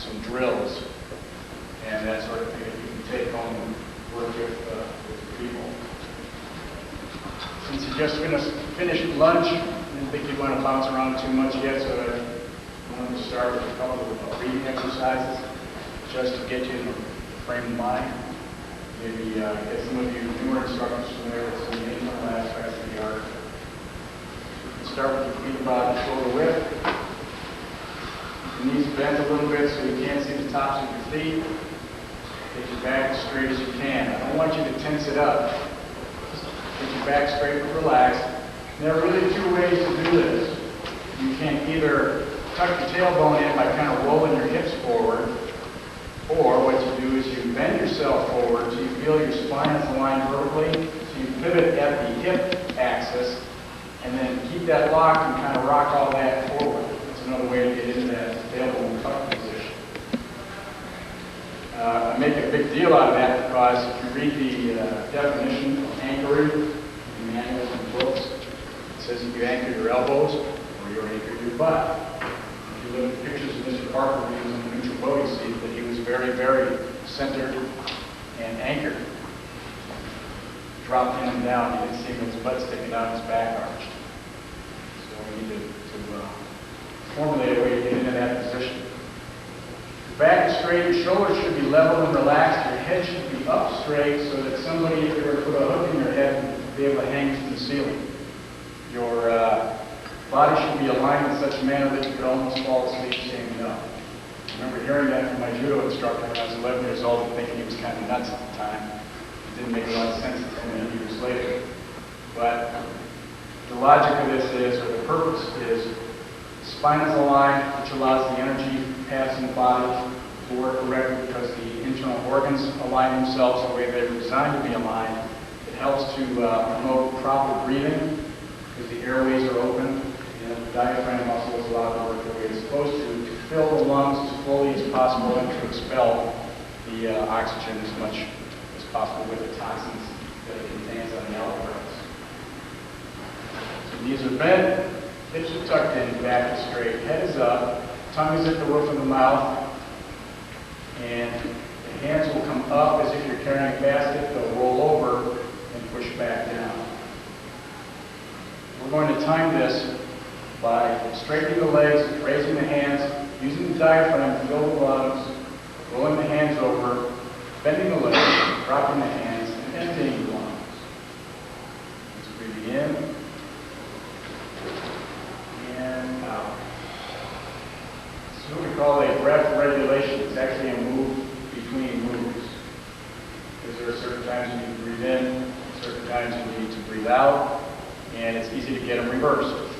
some drills and that sort of thing that you can take home and work with people. Since you just finished lunch, I didn't think you'd want to bounce around too much yet, so I wanted to start with a couple of breathing exercises just to get you in the frame of mind. Maybe get some of you newer instructors familiar with some of the internal aspects of the art. You can start with your feet about shoulder width. Your knees bent a little bit so you can't see the tops of your feet. Get your back as straight as you can. I don't want you to tense it up. Get your back straight and relaxed. And there are really two ways to do this. You can either tuck your tailbone in by kind of rolling your hips forward, or what you do is you bend yourself forward so you feel your spine is aligned vertically, so you pivot at the hip axis, and then keep that locked and kind of rock all that forward. That's another way to get into that tailbone tuck position. I make a big deal out of that because if you read the definition of anchoring in manuals and books, it says that you anchor your elbows or you anchor your butt. If you look at pictures of Mr. Parker when he was in the neutral boat, you see that he was very, very centered and anchored. Dropped in and down, you didn't see his butt sticking out, his back arched. So we need to formulate a way to get into that position. Your back is straight, your shoulders should be level and relaxed, your head should be up straight so that somebody, if you were to put a hook in your head, would be able to hang from the ceiling. Your body should be aligned in such a manner that you could almost fall asleep standing up. I remember hearing that from my judo instructor when I was 11 years old and thinking he was kind of nuts at the time. It didn't make a lot of sense until many years later. But the logic of this is, or the purpose is, the spine is aligned, which allows the energy paths in the body to work correctly because the internal organs align themselves the way they're designed to be aligned. It helps to promote proper breathing because the airways are open and the diaphragm muscle is allowed to work the way it's supposed to fill the lungs as fully as possible and to expel the oxygen as much as possible with the toxins that it contains on the alveoli. So knees are bent, hips are tucked in, back is straight, head is up, tongue is at the roof of the mouth, and the hands will come up as if you're carrying a basket. They'll roll over and push back down. We're going to time this by straightening the legs, raising the hands, using the diaphragm to fill the lungs, rolling the hands over, bending the legs, dropping the hands, and emptying the lungs. Let's breathe in and out. This is what we call a breath regulation. It's actually a move between moves. Because there are certain times you need to breathe in, certain times you need to breathe out, and it's easy to get them reversed.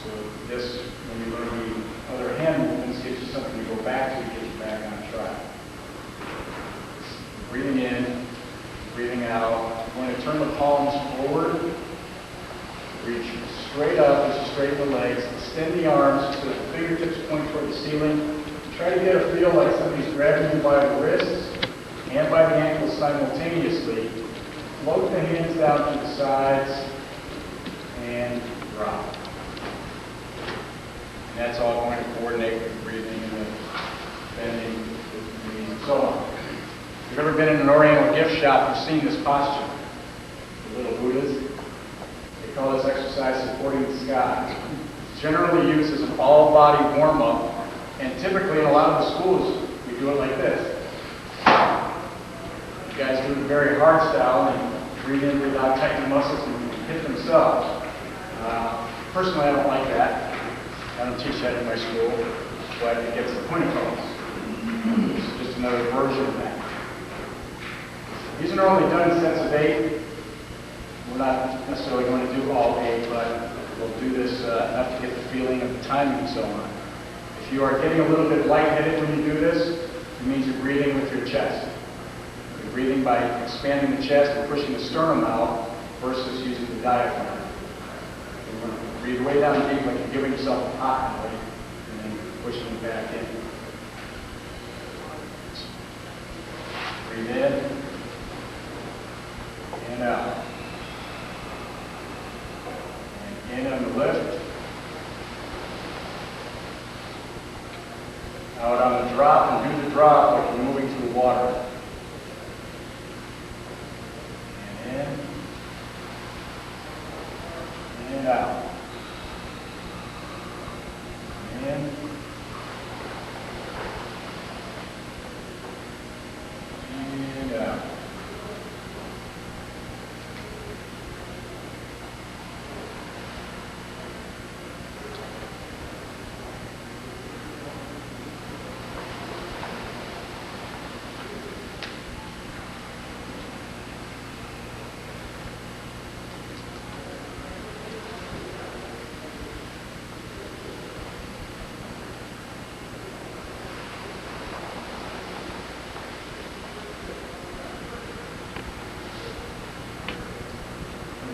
So this, when you learn the other hand movements, gives you something to go back to get you back on track. Breathing in, breathing out. We're going to turn the palms forward, reach straight up as you straighten the legs, extend the arms so that the fingertips point toward the ceiling. Try to get a feel like somebody's grabbing you by the wrists and by the ankles simultaneously. Float the hands down to the sides and drop. And that's all going to coordinate with the breathing and the bending with the knees and so on. If you've ever been in an Oriental gift shop, you've seen this posture. The little Buddhas. They call this exercise supporting the sky. It's generally used as an all-body warm-up, and typically in a lot of the schools, we do it like this. You guys do the very hard style and breathe in, breathe out, tighten the muscles, and hit themselves. Personally, I don't like that. I don't teach that in my school, but it gets the point across. It's just another version of that. These are normally done in sets of 8. We're not necessarily going to do all 8, but we'll do this enough to get the feeling of the timing and so on. If you are getting a little bit lightheaded when you do this, it means you're breathing with your chest. You're breathing by expanding the chest and pushing the sternum out versus using the diaphragm. You're going to breathe way down deep like you're giving yourself a pot belly and then pushing it back in. Breathe in and out. And in on the lift. Out on the drop, and do the drop like you're moving through water. And in. And out. In. And out.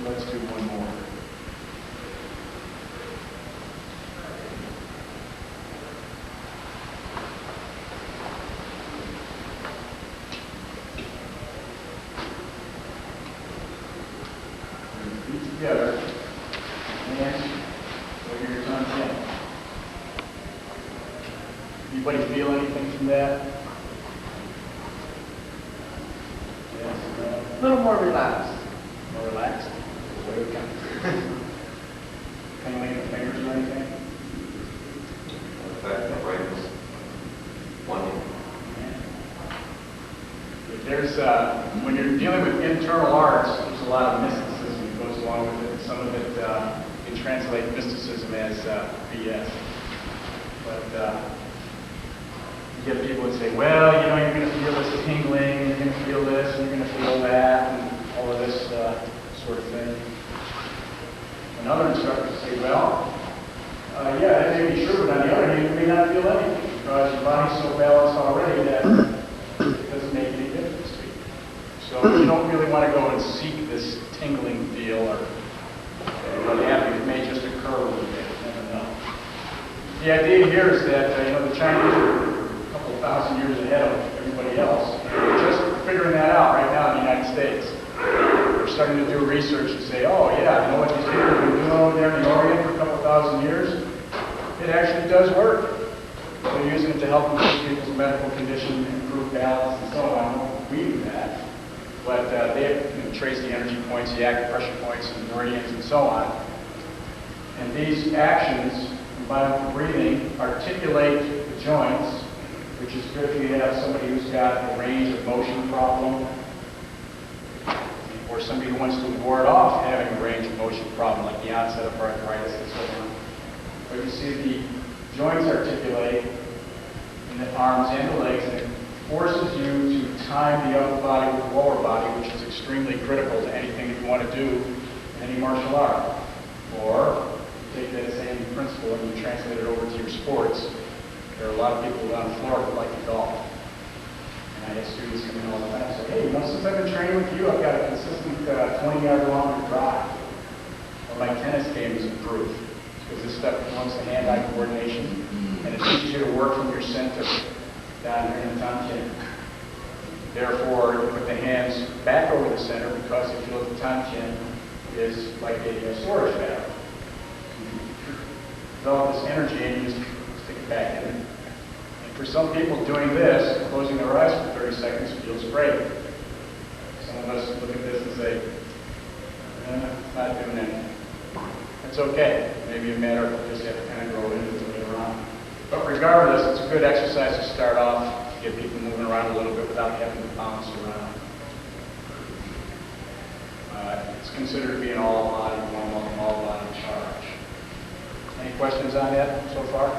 Let's do one more. Feet together, hands over your tongue chin. Anybody feel anything from that? Yes. A little more relaxed. More relaxed? Tingling the fingers or anything? In fact, the right is one. There's, when you're dealing with internal arts, there's a lot of mysticism that goes along with it. Some of it can translate mysticism as BS. But you get people that say, well, you know, you're going to feel this tingling, you're going to feel this, and you're going to feel that, and all of this sort of thing. Another instructor say, well, yeah, that may be true, but on the other hand, you may not feel anything because your body's so balanced already that it doesn't make any difference to you. So you don't really want to go and seek this tingling feel or what have you. It may just occur a little bit. You never know. The idea here is that you know, the Chinese are a couple thousand years ahead of everybody else. They're just figuring that out right now in the United States. We're starting to do research and say, oh yeah, you know what these people have been doing over there in the Orient for a couple thousand years? It actually does work. They're using it to help improve people's medical condition, improve balance, and so on. We do that. But they have traced the energy points, the acupressure points, and meridians, and so on. And these actions, combined with breathing, articulate the joints, which is good if you have somebody who's got a range of motion problem, or somebody who wants to ward off having a range of motion problem, like the onset of arthritis and so on. But you see the joints articulate in the arms and the legs, and it forces you to time the upper body with the lower body, which is extremely critical to anything that you want to do in any martial art. Or you take that same principle and you translate it over to your sports. There are a lot of people down in Florida that like to golf. And I have students come in all the time and say, hey, you know, since I've been training with you, I've got a consistent 20-yard longer drive. Or my tennis game has improved. Because this stuff promotes the hand-eye coordination, and it teaches you to work from your center down here in the tongue. Therefore, you put the hands back over the center because if you look at the tongue is like a storage valve. You develop this energy and you just stick it back in. And for some people doing this, closing their eyes for 30 seconds feels great. Some of us look at this and say, it's not doing anything. It's okay. Maybe a matter of just have to kind of grow into it later on. But regardless, it's a good exercise to start off, to get people moving around a little bit without having to bounce around. It's considered to be an all-body, all-body charge. Any questions on that so far?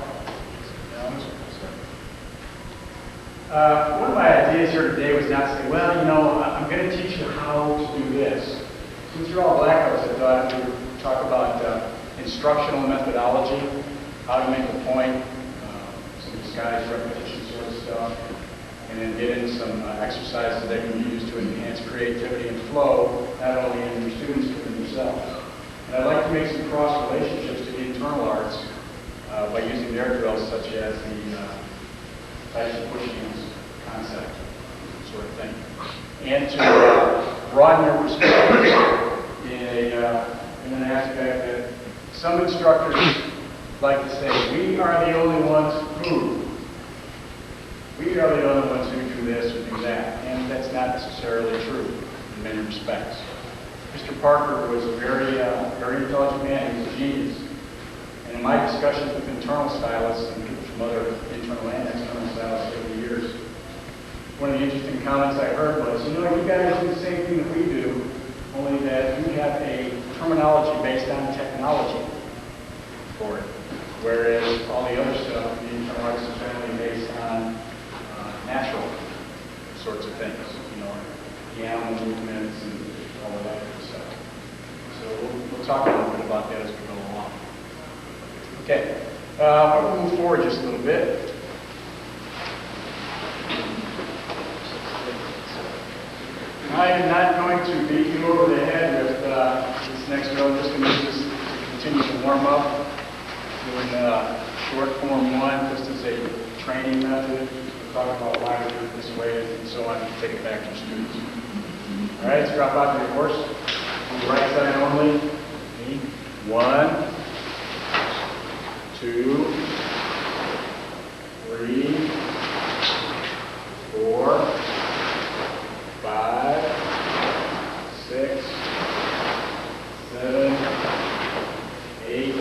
One of my ideas here today was not to say, well, you know, I'm going to teach you how to do this. Since you're all blackouts, I thought we would talk about instructional methodology, how to make a point, some disguised repetition sort of stuff, and then get into some exercises that can be used to enhance creativity and flow, not only in your students, but in yourselves. And I'd like to make some cross relationships to the internal arts by using their drills, such as the types of pushing concept, sort of thing. And to broaden your perspective in an aspect that some instructors like to say, we are the only ones who. we are the only ones who do this or do that. And that's not necessarily true in many respects. Mr. Parker was a very intelligent man. He was a genius. And in my discussions with internal stylists and people from other internal and external stylists over the years, one of the interesting comments I heard was, you know, you guys do the same thing that we do, only that you have a terminology based on technology for it. Whereas all the other stuff, the internal arts is generally based on natural sorts of things, you know, the animal movements and all of that kind of stuff. So we'll talk a little bit about that as we go along. Okay, we'll move forward just a little bit. I am not going to beat you over the head with this next drill. I'm just going to use this to continue to warm up. Doing short form 1, just as a training method. We'll talk about why we do it this way and so on, and take it back to your students. All right, let's drop out to your horse. On the right side only. 1, 2, 3, 4, 5, 6, 7, 8,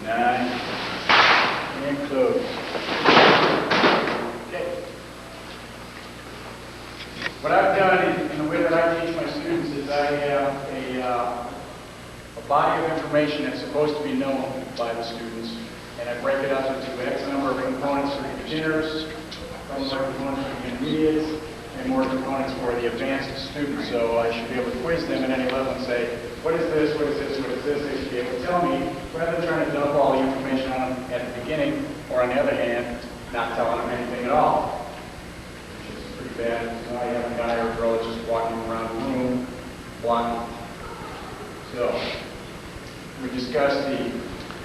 9, and close. Okay. What I've done in the way that I teach my students is I have a body of information that's supposed to be known by the students, and I break it up into X number of components for the beginners, some more components for the intermediates, and more components for the advanced students. So I should be able to quiz them at any level and say, what is this, what is this, what is this? They should be able to tell me, rather than trying to dump all the information on them at the beginning, or on the other hand, not telling them anything at all. Which is pretty bad. You know, I have a guy or a girl just walking around the room, blocking. So, we discussed the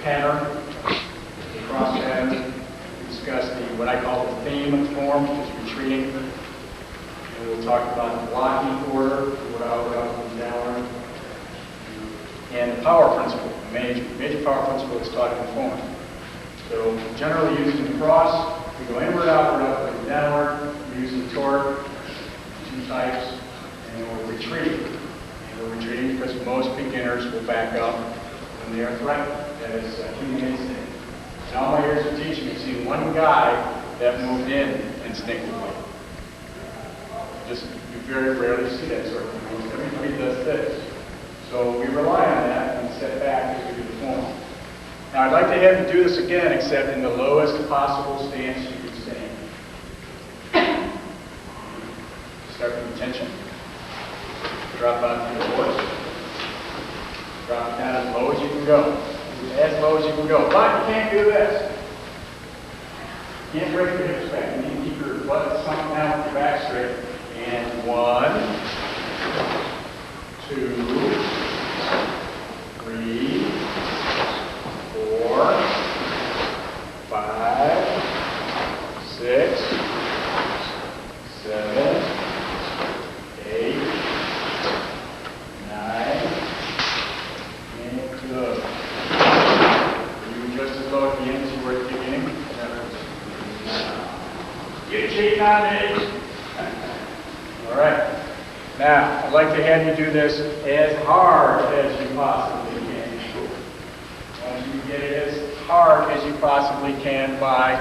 pattern, the cross pattern. We discussed what I call the theme of form, which is retreating. And we'll talk about the blocking order, up and down. And the power principle, the major power principle is taught in form. So generally using the cross, we go inward, outward, upward, and downward. We're using torque, 2 types, and we're retreating. And we're retreating because most beginners will back up when they are threatened. That is human instinct. In all my years of teaching, I've seen one guy that moved in instinctively. You very rarely see that sort of thing. Everybody does this. So we rely on that and set back as we do the form. Now I'd like to have you do this again, except in the lowest possible stance you can stand. Start with tension. Drop out to your horse. Drop it down as low as you can go. As low as you can go. But you can't do this. You can't break your hips back. You need to keep your butt sunk down with your back straight. And 1, 2, 3, 4, 5, 6, 7, 8, 9, and good. You just as low at the end as you were at the beginning. You're cheating on me. All right. Now, I'd like to have you do this as hard as you possibly can. Once you get it as hard as you possibly can by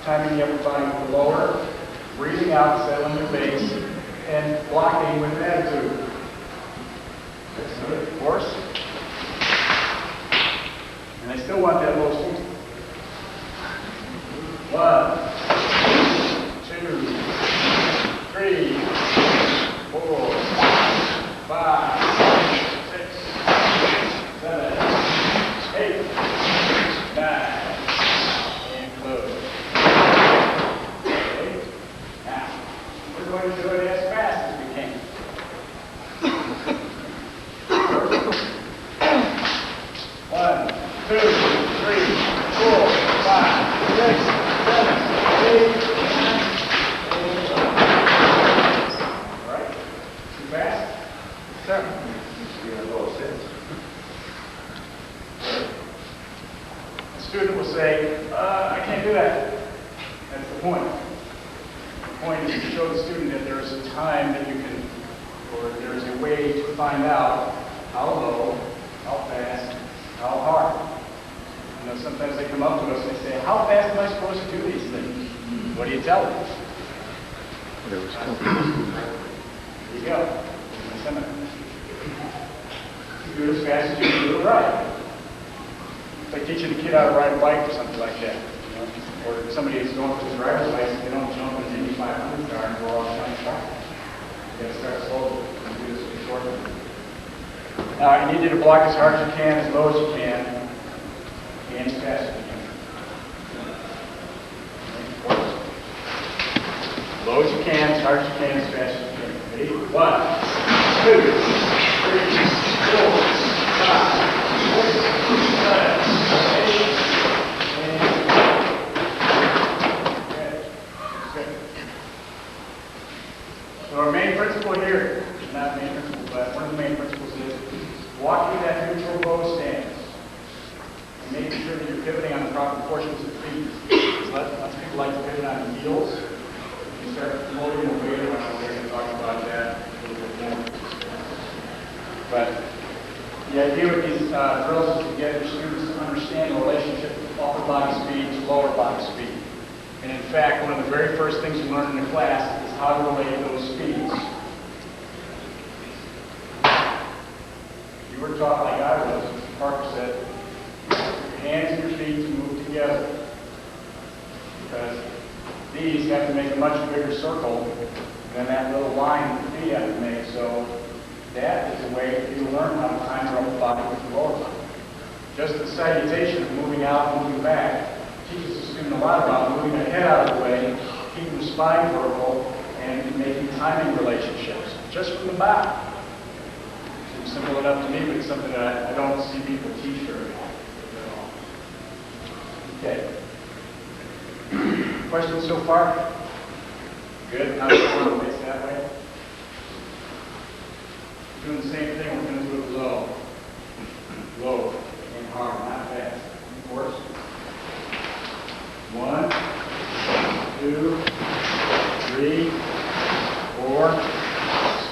timing the upper body with the lower, breathing out, settling your base, and blocking with attitude. That's good. Horse. And I still want that low squeeze. 1, 2, 3, 4, 5, 6, 7, 8, 9, and close. Okay. Now, we're going to do it as fast as we can. 1, 2, 3, 4, 5, 6, 7, 8, 9. Fast? Sure. The student will say, I can't do that. That's the point. The point is to show the student that there is a time that you can, or there is a way to find out how low, how fast, how hard. You know, sometimes they come up to us and they say, how fast am I supposed to do these things? What do you tell them? There you go. In the seminar. You do it as fast as you can do it right. It's like teaching a kid how to ride a bike or something like that. You know? Or if somebody is going for his driver's license, they don't jump in the 500 car and go off the track. You got to start slowly and do this in short. Now, I need you to block as hard as you can, as low as you can, and as fast as you can. Low as you can, as hard as you can, as fast as you can. Ready? 1, 2, 3, 4, 5, 6, 7, 8. So our main principle here, not main principle, but one of the main principles is walking that neutral bow stance and making sure that you're pivoting on the proper portions of the feet. Lots of people like to pivot on the heels. You start floating away around. We're going to talk about that a little bit more. But the idea with these drills is to get your students to understand the relationship of upper body speed to lower body speed. And in fact, one of the very first things you learn in the class is how to relate those speeds. You were taught, like I was, as Parker said, your hands and your feet to move together. Because these have to make a much bigger circle than that little line that the feet have to make. So that is a way for you to learn how to time your upper body with your lower body. Just the salutation of moving out and moving back teaches the student a lot about moving the head out of the way, keeping the spine vertical, and making timing relationships just from the back. Seems simple enough to me, but it's something that I don't see people teach very often. Okay. Questions so far? Good. Now we're going to face that way. Doing the same thing. We're going to do it low. Low and hard, not fast. Of course. 1, 2, 3, 4,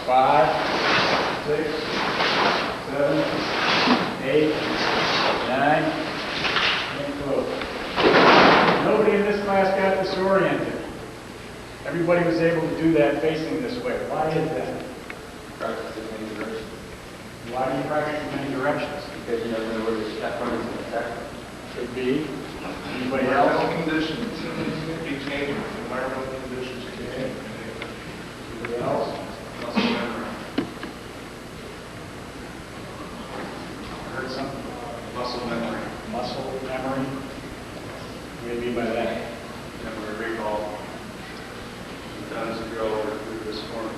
5, 6, 7, 8, 9, and close. Nobody in this class got disoriented. Everybody was able to do that facing this way. Why is that? Practice in many directions. Why do you practice in many directions? Because you never know where the step from is going to attack. Could be. Anybody else? Environmental conditions. Be changing. Environmental conditions change. Anybody else? Muscle memory. I heard something. Muscle memory. Muscle memory. What do you mean by that? Memory recall. We've done as a drill over through this morning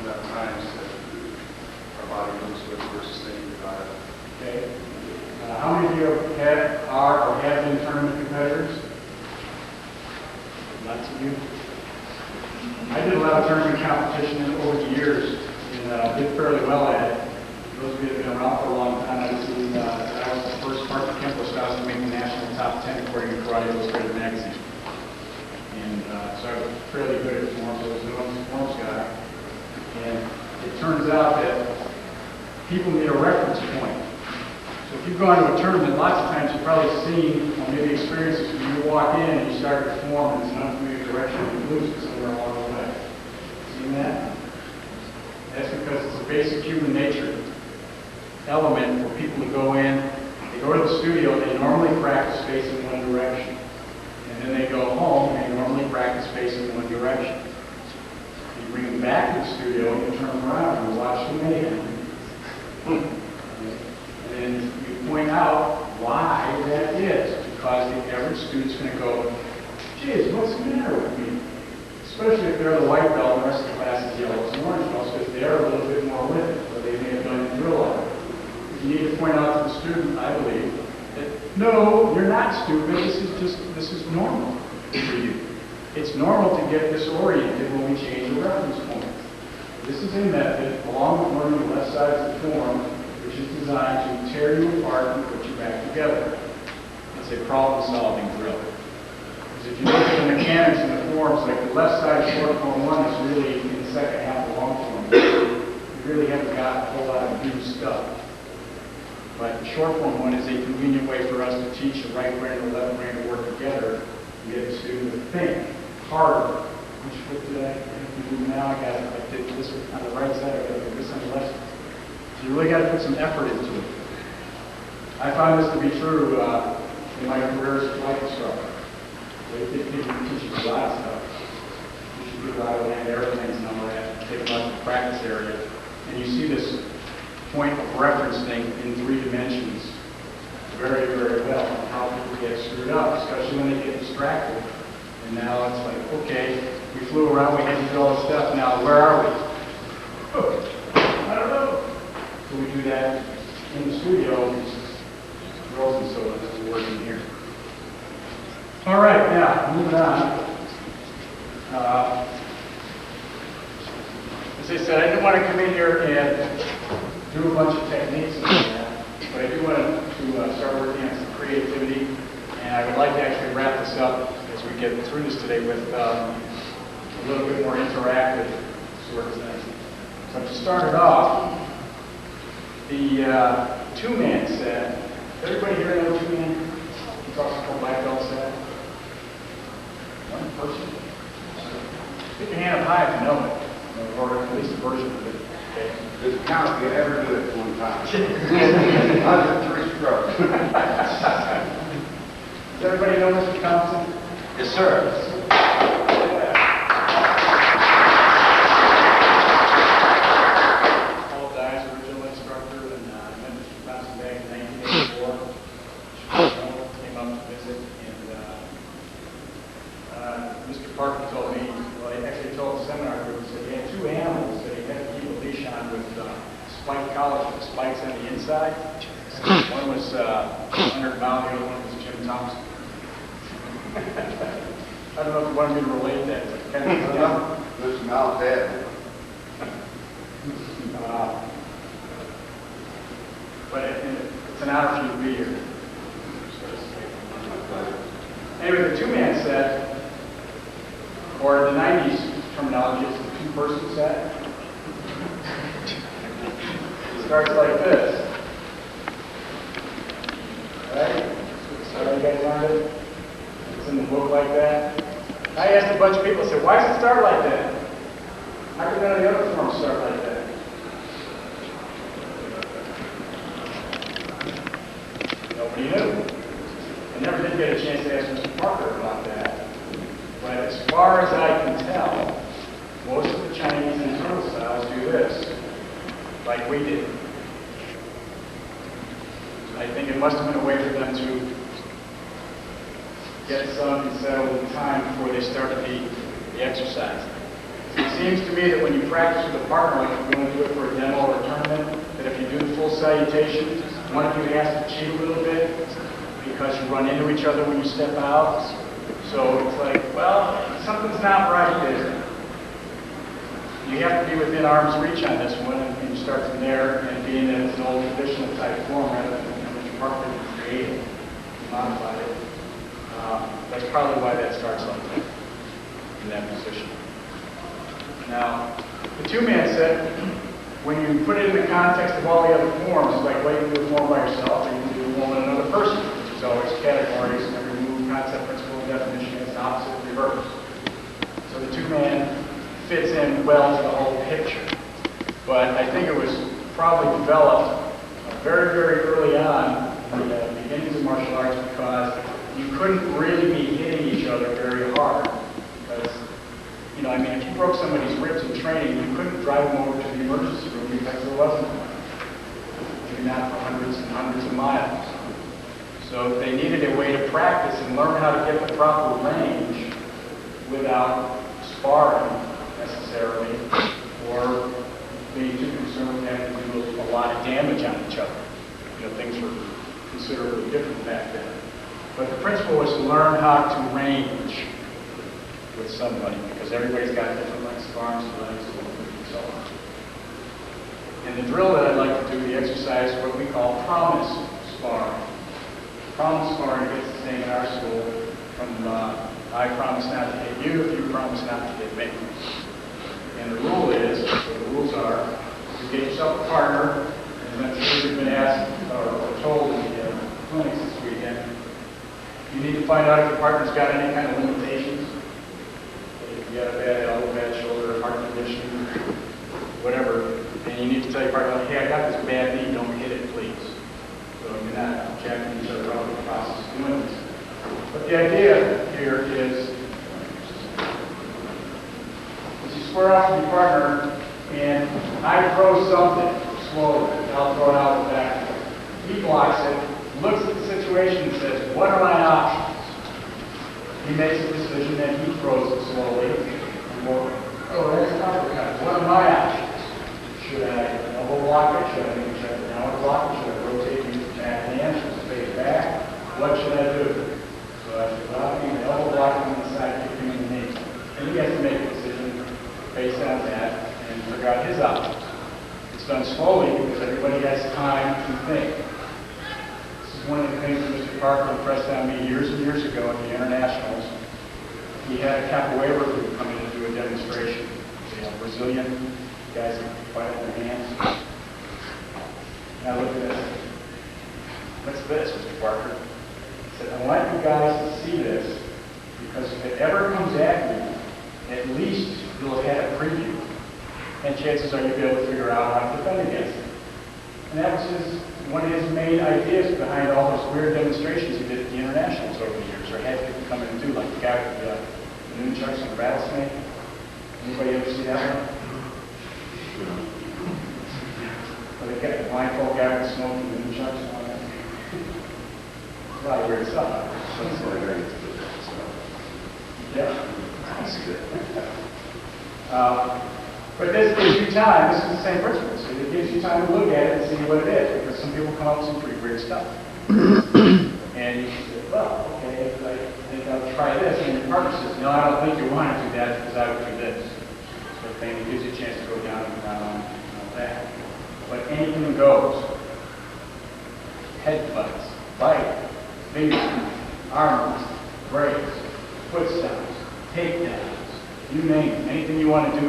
enough times that our body moves with versus thinking about it. Okay. How many of you are or have been tournament competitors? Lots of you. I did a lot of tournament competition over the years and did fairly well at it. Those of you that have been around for a long time, I was the first part of Kenpo Scouts to make the national top 10 according to Karate Illustrated magazine. And so I was fairly good at forms. I was known as a forms guy. And it turns out that people need a reference point. So if you've gone to a tournament, lots of times you've probably seen or maybe experiences when you walk in and you start to form and it's an unfamiliar direction and you lose it somewhere along the way. Seen that? That's because it's a basic human nature element for people to go in. They go to the studio, they normally practice facing one direction. And then they go home and they normally practice facing one direction. You bring them back to the studio and you turn them around and watch the mayhem. And you point out why that is. Because the average student's going to go, geez, what's the matter with me? Especially if they're the white belt and the rest of the class is yellows and orange belts, because they're a little bit more with it, or they may have done the drill on it. You need to point out to the student, I believe, that no, you're not stupid. This is normal for you. It's normal to get disoriented when we change the reference point. This is a method, along with learning the left side of the form, which is designed to tear you apart and put you back together. It's a problem-solving drill. is if you look at the mechanics and the forms, like the left side short form 1 is really in the second half of long form. You really haven't got a whole lot of new stuff. But short form 1 is a convenient way for us to teach the right brain and the left brain to work together and get the student to think harder. Which foot did I do now? I did this on the right side, I got to do this on the left. So you really got to put some effort into it. I found this to be true in my career as a flight instructor. They teach you a lot of stuff. You should do a lot of land airplanes and all that, take them out to the practice area, and you see this point of reference thing in 3 dimensions very, very well, and how people get screwed up, especially when they get distracted. And now it's like, okay, we flew around, we had to do all this stuff, now where are we? Oh, I don't know. So we do that in the studio, and rolls and so on, this is working here. All right, now, moving on. As I said, I didn't want to come in here and do a bunch of techniques and all that, but I do want to start working on some creativity, and I would like to actually wrap this up as we get through this today with a little bit more interactive sort of thing. So to start it off, the two-man set. Everybody here know two-man? It's also called black belt set. One person. Stick your hand up high if you know it, or at least a version of it. Okay. Does it count if you ever do it one time? I did 3 strokes. Does everybody know Mr. Thompson? Yes, sir. Spikes on the inside. One was Leonard Mount, the other one was Jim Thompson. I don't know if you want me to relate that. Mr. Mount dead. But it's an honor for you to be here. Anyway, the two-man set, or the 90s terminology, is the two-person set. Starts like this. Right? So you guys learned it? It's in the book like that. I asked a bunch of people, I said, why does it start like that? How come none of the other forms start like that? Nobody knew. I never did get a chance to ask Mr. Parker about that. But as far as I can tell, most of the Chinese internal styles do this, like we did. I think it must have been a way for them to get something settled in time before they started the exercise. It seems to me that when you practice with a partner, like if you're going to do it for a demo or a tournament, that if you do the full salutation, one of you has to cheat a little bit because you run into each other when you step out. So it's like, well, something's not right there. You have to be within arm's reach on this one, and you start from there, and being that it's an old traditional type form rather than Mr. Parker created, modified it. That's probably why that starts like that, in that position. Now, the two-man set, when you put it in the context of all the other forms, it's like, well, you can do a form by yourself, or you can do a form with another person, which is always categories, and every move, concept, principle, and definition is opposite and reverse. So the two-man fits in well to the whole picture. But I think it was probably developed very, very early on in the beginnings of martial arts because you couldn't really be hitting each other very hard. Because, you know, I mean, if you broke somebody's ribs in training, you couldn't drive them over to the emergency room because there wasn't one. Maybe not for hundreds and hundreds of miles. So they needed a way to practice and learn how to get the proper range without sparring necessarily, or being too concerned with having to do a lot of damage on each other. You know, things were considerably different back then. But the principle was to learn how to range with somebody, because everybody's got different lengths of arms, legs, and so on. And the drill that I'd like to do, the exercise, is what we call promise sparring. Promise sparring gets its name in our school from I promise not to hit you if you promise not to hit me. And the rule is, or the rules are, you get yourself a partner, and that's what you've been asked or told in the clinics this weekend. You need to find out if your partner's got any kind of limitations. If you got a bad elbow, bad shoulder, heart condition, whatever, and you need to tell your partner, hey, I got this bad knee, don't hit it, please. So you're not jacking each other out in the process of doing this. But the idea here is, you square off with your partner, and I throw something slowly, and I'll throw it out the back. He blocks it, looks at the situation and says, what are my options? He makes a decision and he throws it slowly. Oh, that's complicated. What are my options? Should I elbow block it? Should I maybe check the downward block it? Should I rotate use the back hand? Should I stay back? What should I do? So I should blocking the elbow blocking on the side, kicking in the knee. And he has to make a decision based on that and figure out his options. It's done slowly because everybody has time to think. This is one of the things that Mr. Parker impressed on me years and years ago at the internationals. He had a capoeira group come in and do a demonstration. Brazilian guys that fight with their hands. Now look at this. What's this, Mr. Parker? He said, I want you guys to see this because if it ever comes at you, at least you'll have had a preview. And chances are you'll be able to figure out how to defend against it. And that was one of his main ideas behind all those weird demonstrations he did at the internationals over the years, or had people come in and do, like the guy with the nunchucks and the rattlesnake. Anybody ever see that one? Well, they got the blindfold guy with the smoke and the nunchucks and all that. A lot of weird stuff. Yeah. That's good. But this gives you time. This is the same principle. So it gives you time to look at it and see what it is. Because some people come up with some pretty weird stuff. And you say, well, okay, I think I'll try this. And your partner says, no, I don't think you want to do that because I would do this. So the thing, it gives you a chance to go down and down and all that. But anything goes. Headbutts, bite, fingers, arms, breaks, foot stomps, takedowns, you name it. Anything you want to do,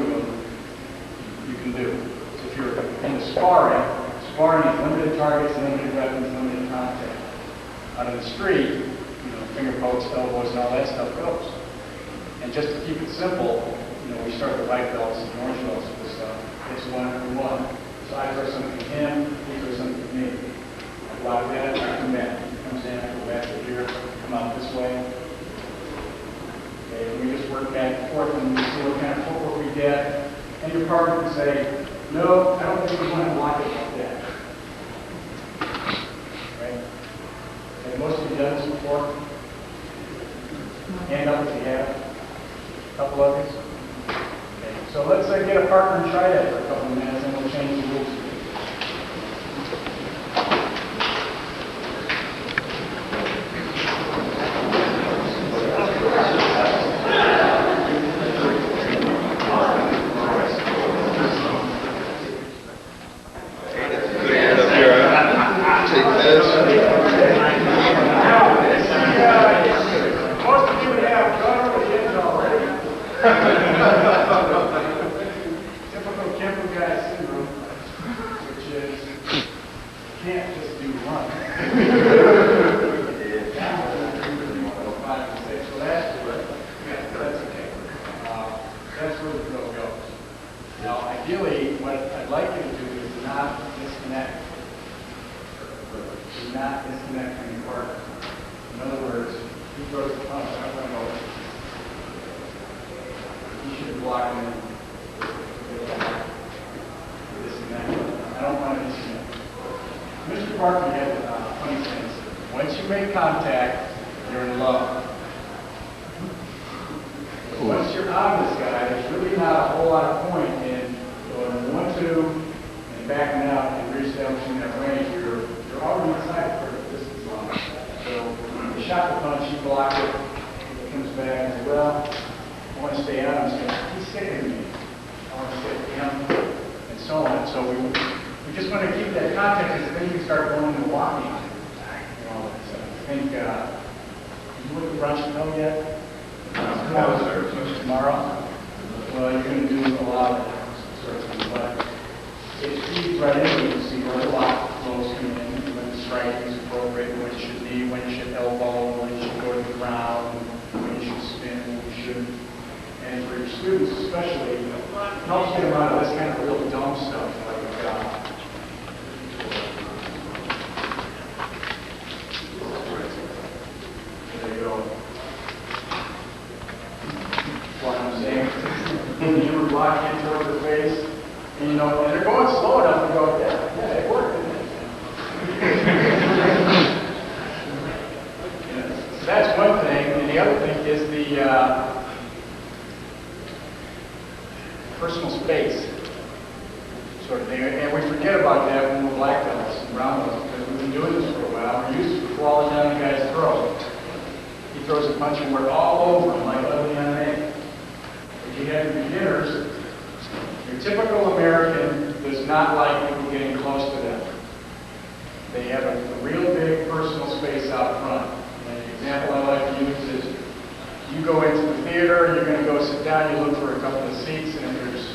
you can do. So if you're in the sparring is limited targets, limited weapons, limited contact. Out in the street, finger pokes, elbows, and all that stuff goes. And just to keep it simple, we start with white belts and orange belts with this stuff. It's 1-on-1. So I throw something at him, he throws something at me. I block that, I come back. He comes in, I go back to here, come out this way. Okay, we just work back and forth and we see what kind of footwork we get. And your partner can say, no, I don't think we want to block it like that. Right? Have most of you done this before? Hand up if you have. A couple of you? Okay, so let's get a partner and try that for a couple of minutes and we'll change the rules. Typical Kenpo guy syndrome, which is you can't just do one. So that's okay. That's where the drill goes. Now, ideally, what I'd like you to do is not disconnect. Do not disconnect from your partner. In other words, he throws the punch, I'm going to go. You should block him. This and that. I don't want to disconnect. Mr. Parker had a funny thing. Once you make contact, you're in love. But once you're on this guy, there's really not a whole lot of point in going 1-2 and backing out and reestablishing that range. You're already inside for a distance long. So you shot the punch, you block it, it comes back and says, well, I want to stay on him. He's sticking to me. I want to stick to him, and so on. So we just want to keep that contact because then you can start going into walking. So I think, did you look at Brunch Mill yet? Tomorrow? Well, you're going to do a lot of sort of things, but it feeds right into it. You see where the lock flows come in, when the striking is appropriate, when it should be, when you should elbow, when you should go to the ground, when you should spin, when you shouldn't. And for your students especially, it helps get them out of this kind of real dumb stuff, like there you go. What I'm saying. You would block in towards the face, and you know, and they're going slow enough to go, yeah, it worked, didn't it? So that's one thing, and the other thing is the personal space sort of thing. And we forget about that when we're black belts and brown belts, because we've been doing this for a while. We're used to falling down the guy's throat. He throws a punch and we're all over him like ugly on an. If you have beginners, your typical American does not like people getting close to them. They have a real big personal space out front. And the example I like to use is you go into the theater, you're going to go sit down, you look for a couple of seats, and if there's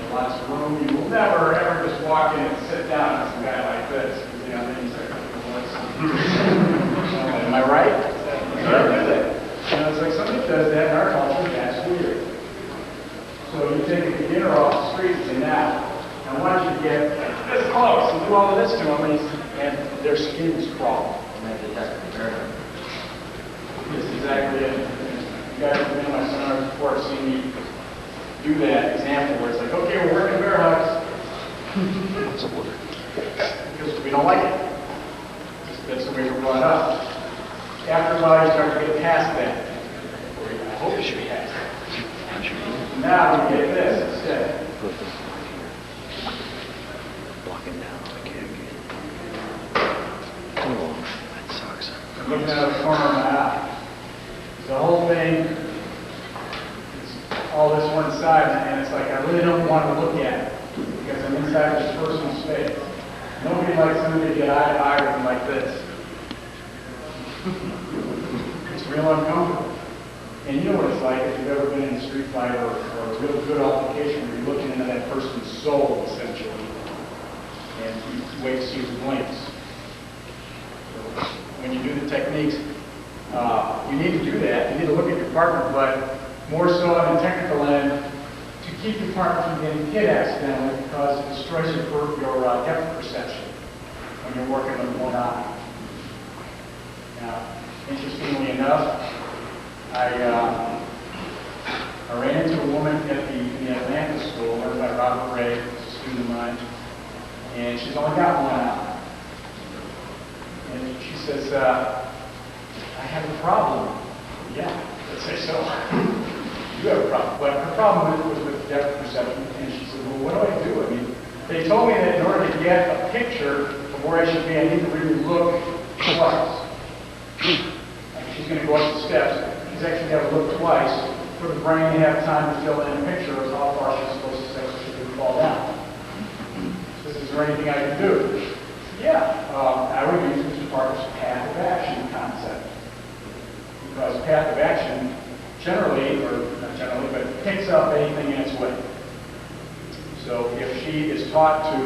lots of room, you will never ever just walk in and sit down as a guy like this. You know, then you start am I right? You know, it's like somebody does that in our culture, that's weird. So you take a beginner off the street and say, now, I want you to get this close and do all of this to them, and their skin is crawling. And then detect the paradigm. This is exactly it. You guys have been in my seminars before, have seen me do that example where it's like, okay, we're working bear hugs. Because we don't like it. That's the way we're brought up. After a while, you start to get past that. Or I hope you should be past that. Now we get this instead. Walking down, I can't get. Oh, that sucks. I'm looking at the corner of my eye. The whole thing is all this one side, and it's like I really don't want to look at it because I'm inside this personal space. Nobody likes somebody to get eye to eye with them like this. It's real uncomfortable. And you know what it's like if you've ever been in a street fight or a real good altercation where you're looking into that person's soul, essentially, and you wait to see who blinks. So when you do the techniques, you need to do that. You need to look at your partner, but more so on the technical end, to keep your partner from getting hit accidentally because it destroys your depth perception when you're working with one eye. Now, interestingly enough, I ran into a woman in the Atlanta school, learned by Robert Ray, who's a student of mine, and she's only got one eye. And she says, I have a problem. Yeah, let's say so. You have a problem. But her problem was with depth perception, and she said, well, what do I do? I mean, they told me that in order to get a picture of where I should be, I need to really look twice. She's going to go up the steps. She's actually got to look twice for the brain to have time to fill in a picture of how far she's supposed to step so she can fall down. She says, is there anything I can do? Yeah, I would use Mr. Parker's path of action concept. Because path of action generally, or not generally, but picks up anything in its way. So if she is taught to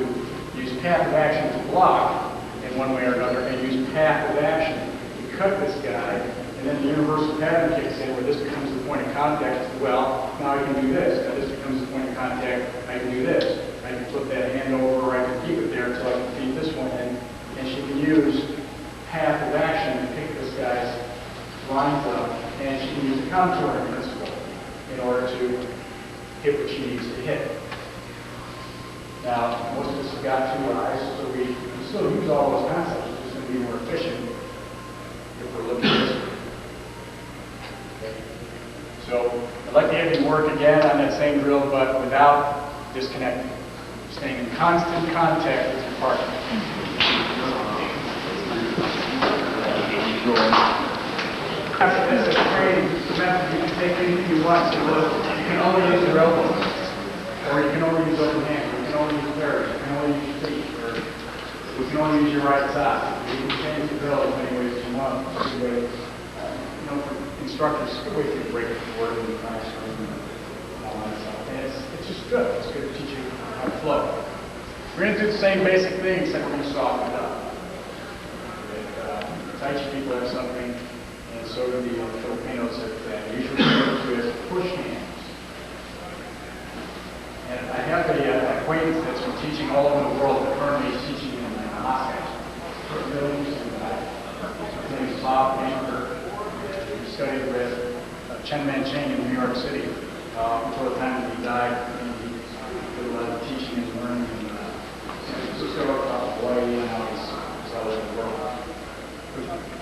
use path of action to block in one way or another, and use path of action to cut this guy, and then the universal pattern kicks in where this becomes the point of contact, well, now I can do this. Now this becomes the point of contact, I can do this. I can flip that hand over, or I can keep it there until I can feed this one in, and she can use path of action to pick this guy's lines up, and she can use the contouring principle in order to hit what she needs to hit. Now, most of us have got two eyes, so we still use all those concepts. It's just going to be more efficient if we're looking this way. Okay. So, I'd like to have you work again on that same drill, but without disconnecting. Staying in constant contact with your partner. After this, it's training. Remember, you can take anything you want. So you can only use your elbows, or you can only use open hands, or you can only use thirds, you can only use your feet, or you can only use your right side. You can change the drill as many ways as you want. You know, for instructors, it's a good way to break the word in the classroom and all that stuff. And it's just good. It's good to teach you how to flow. We're going to do the same basic thing, except we're going to soften it up. Tai Chi people have something, and so do the Filipinos, that usually refer to as push hands. And I have an acquaintance that's been teaching all over the world, but currently he's teaching in Moscow. His name is Bob Anker. He studied with Chen Mancheng in New York City before the time that he died. And he did a lot of teaching and learning in San Francisco, Hawaii, and now he's all over the world.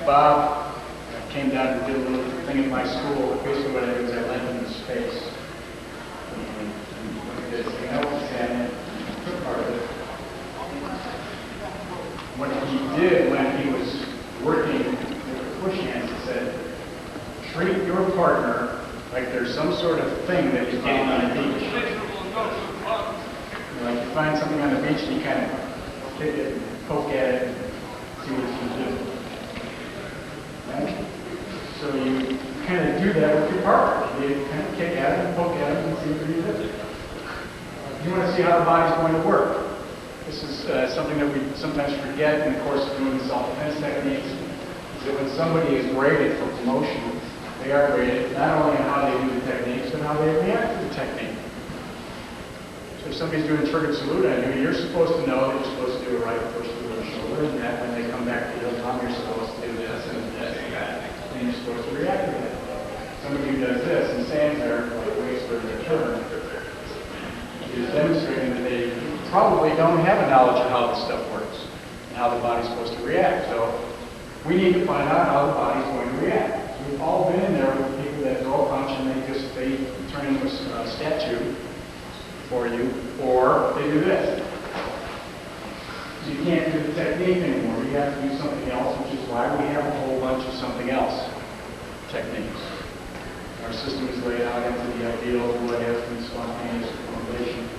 Bob came down and did a little thing at my school. Basically what I did was I lent him the space. And did his notes and took part of it. What he did when he was working with the push hands, he said, treat your partner like there's some sort of thing that you're getting on a beach. Like you find something on the beach and you kind of kick it and poke at it and see what you can do. Right? So you kind of do that with your partner. You kind of kick at it and poke at it and see what you do. You want to see how the body's going to work. This is something that we sometimes forget in the course of doing self-defense techniques, is that when somebody is graded for promotion, they are graded not only on how they do the techniques, but how they react to the technique. So if somebody's doing triggered salute on you, you're supposed to know that you're supposed to do a right push through the shoulder, and that when they come back to your thumb, you're supposed to do this and this, and you're supposed to react to that. Somebody who does this and stands there, like waits for their turn, is demonstrating that they probably don't have a knowledge of how this stuff works and how the body's supposed to react. So we need to find out how the body's going to react. So we've all been in there with people that throw a punch and they turn into a statue for you, or they do this. So you can't do the technique anymore. You have to do something else, which is why we have a whole bunch of something else techniques. Our system is laid out into the ideal, what if, and spontaneous formulation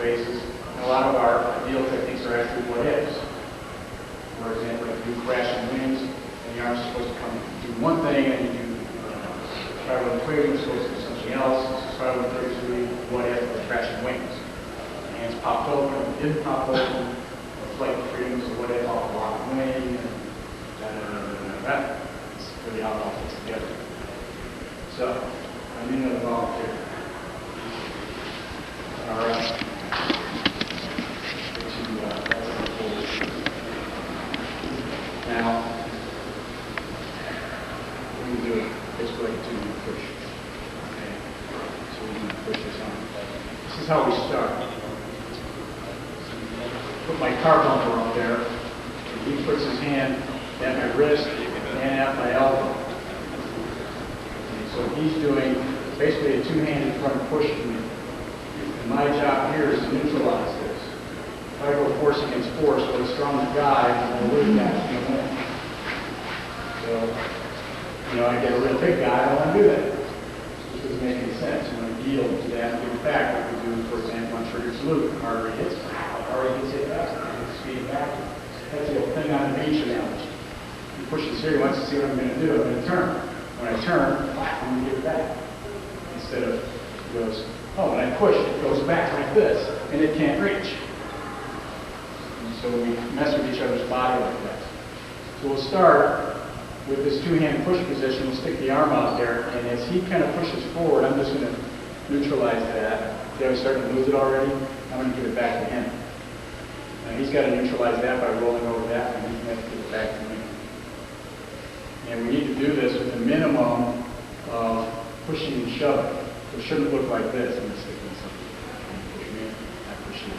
phases. And a lot of our ideal techniques are actually what ifs. For example, if you do crashing wings, and the arm's supposed to come do one thing, and you do spiral twig, it's supposed to do something else. Spiral twig is really what if or crashing wings. The hands popped open, didn't pop open, or flight freedom, so what if I'll block wing, and that. It's really how it all fits together. So, I need another volunteer. All right. Now, we can do it basically like two push. Okay. So we can push this on. This is how we start. Put my car bumper up there, and he puts his hand at my wrist and at my elbow. So he's doing basically a two-handed front push to me. And my job here is to neutralize this. If I go force against force with a stronger guy, I'm going to lose that in the win. So, I get a real big guy, I don't want to do that. This doesn't make any sense. You want to yield to that. In fact, what we do, for example, on triggered salute, the harder he hits, it faster. You speed it back. That's the old thing on the beach analogy. You push this here, he wants to see what I'm going to do. I'm going to turn. When I turn, I'm going to give it back. Instead of, it goes, when I push, it goes back like this, and it can't reach. And so we mess with each other's body like that. So we'll start with this two-hand push position. We'll stick the arm out there, and as he kind of pushes forward, I'm just going to neutralize that. See how he's starting to lose it already? I'm going to give it back to him. Now he's got to neutralize that by rolling over that, and he's going to have to give it back to me. And we need to do this with a minimum of pushing and shoving. It shouldn't look like this. I'm going to stick this up. Push me, I push you.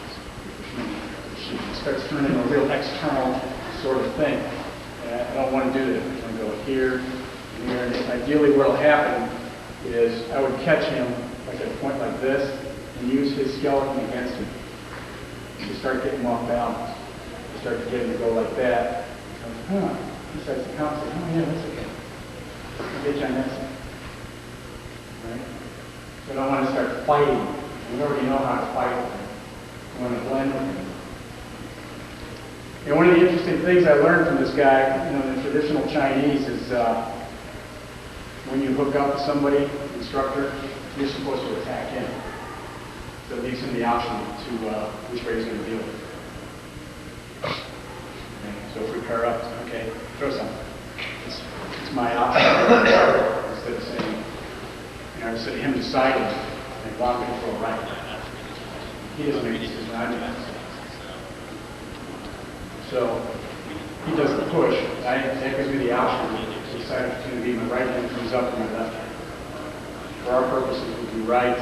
Push me, I push you. It starts turning a real external sort of thing. And I don't want to do that. I'm going to go here, and here. And ideally what will happen is I would catch him like at a point like this and use his skeleton against him. To start getting him off balance. To start to get him to go like that. He starts to count and say, yeah, that's okay. I'll get you on that side. Right? So I don't want to start fighting. We already know how to fight with him. We want to blend with him. One of the interesting things I learned from this guy, in the traditional Chinese is when you hook up with somebody, instructor, you're supposed to attack him. So it leaves him the option to which way he's going to deal with it. Okay, so if we pair up, okay, throw something. It's my option. Instead of saying, instead of him deciding, and want me to throw right. He doesn't make a decision, I do. So he doesn't push. That gives me the option to decide if it's going to be my right hand comes up or my left hand. For our purposes, we do right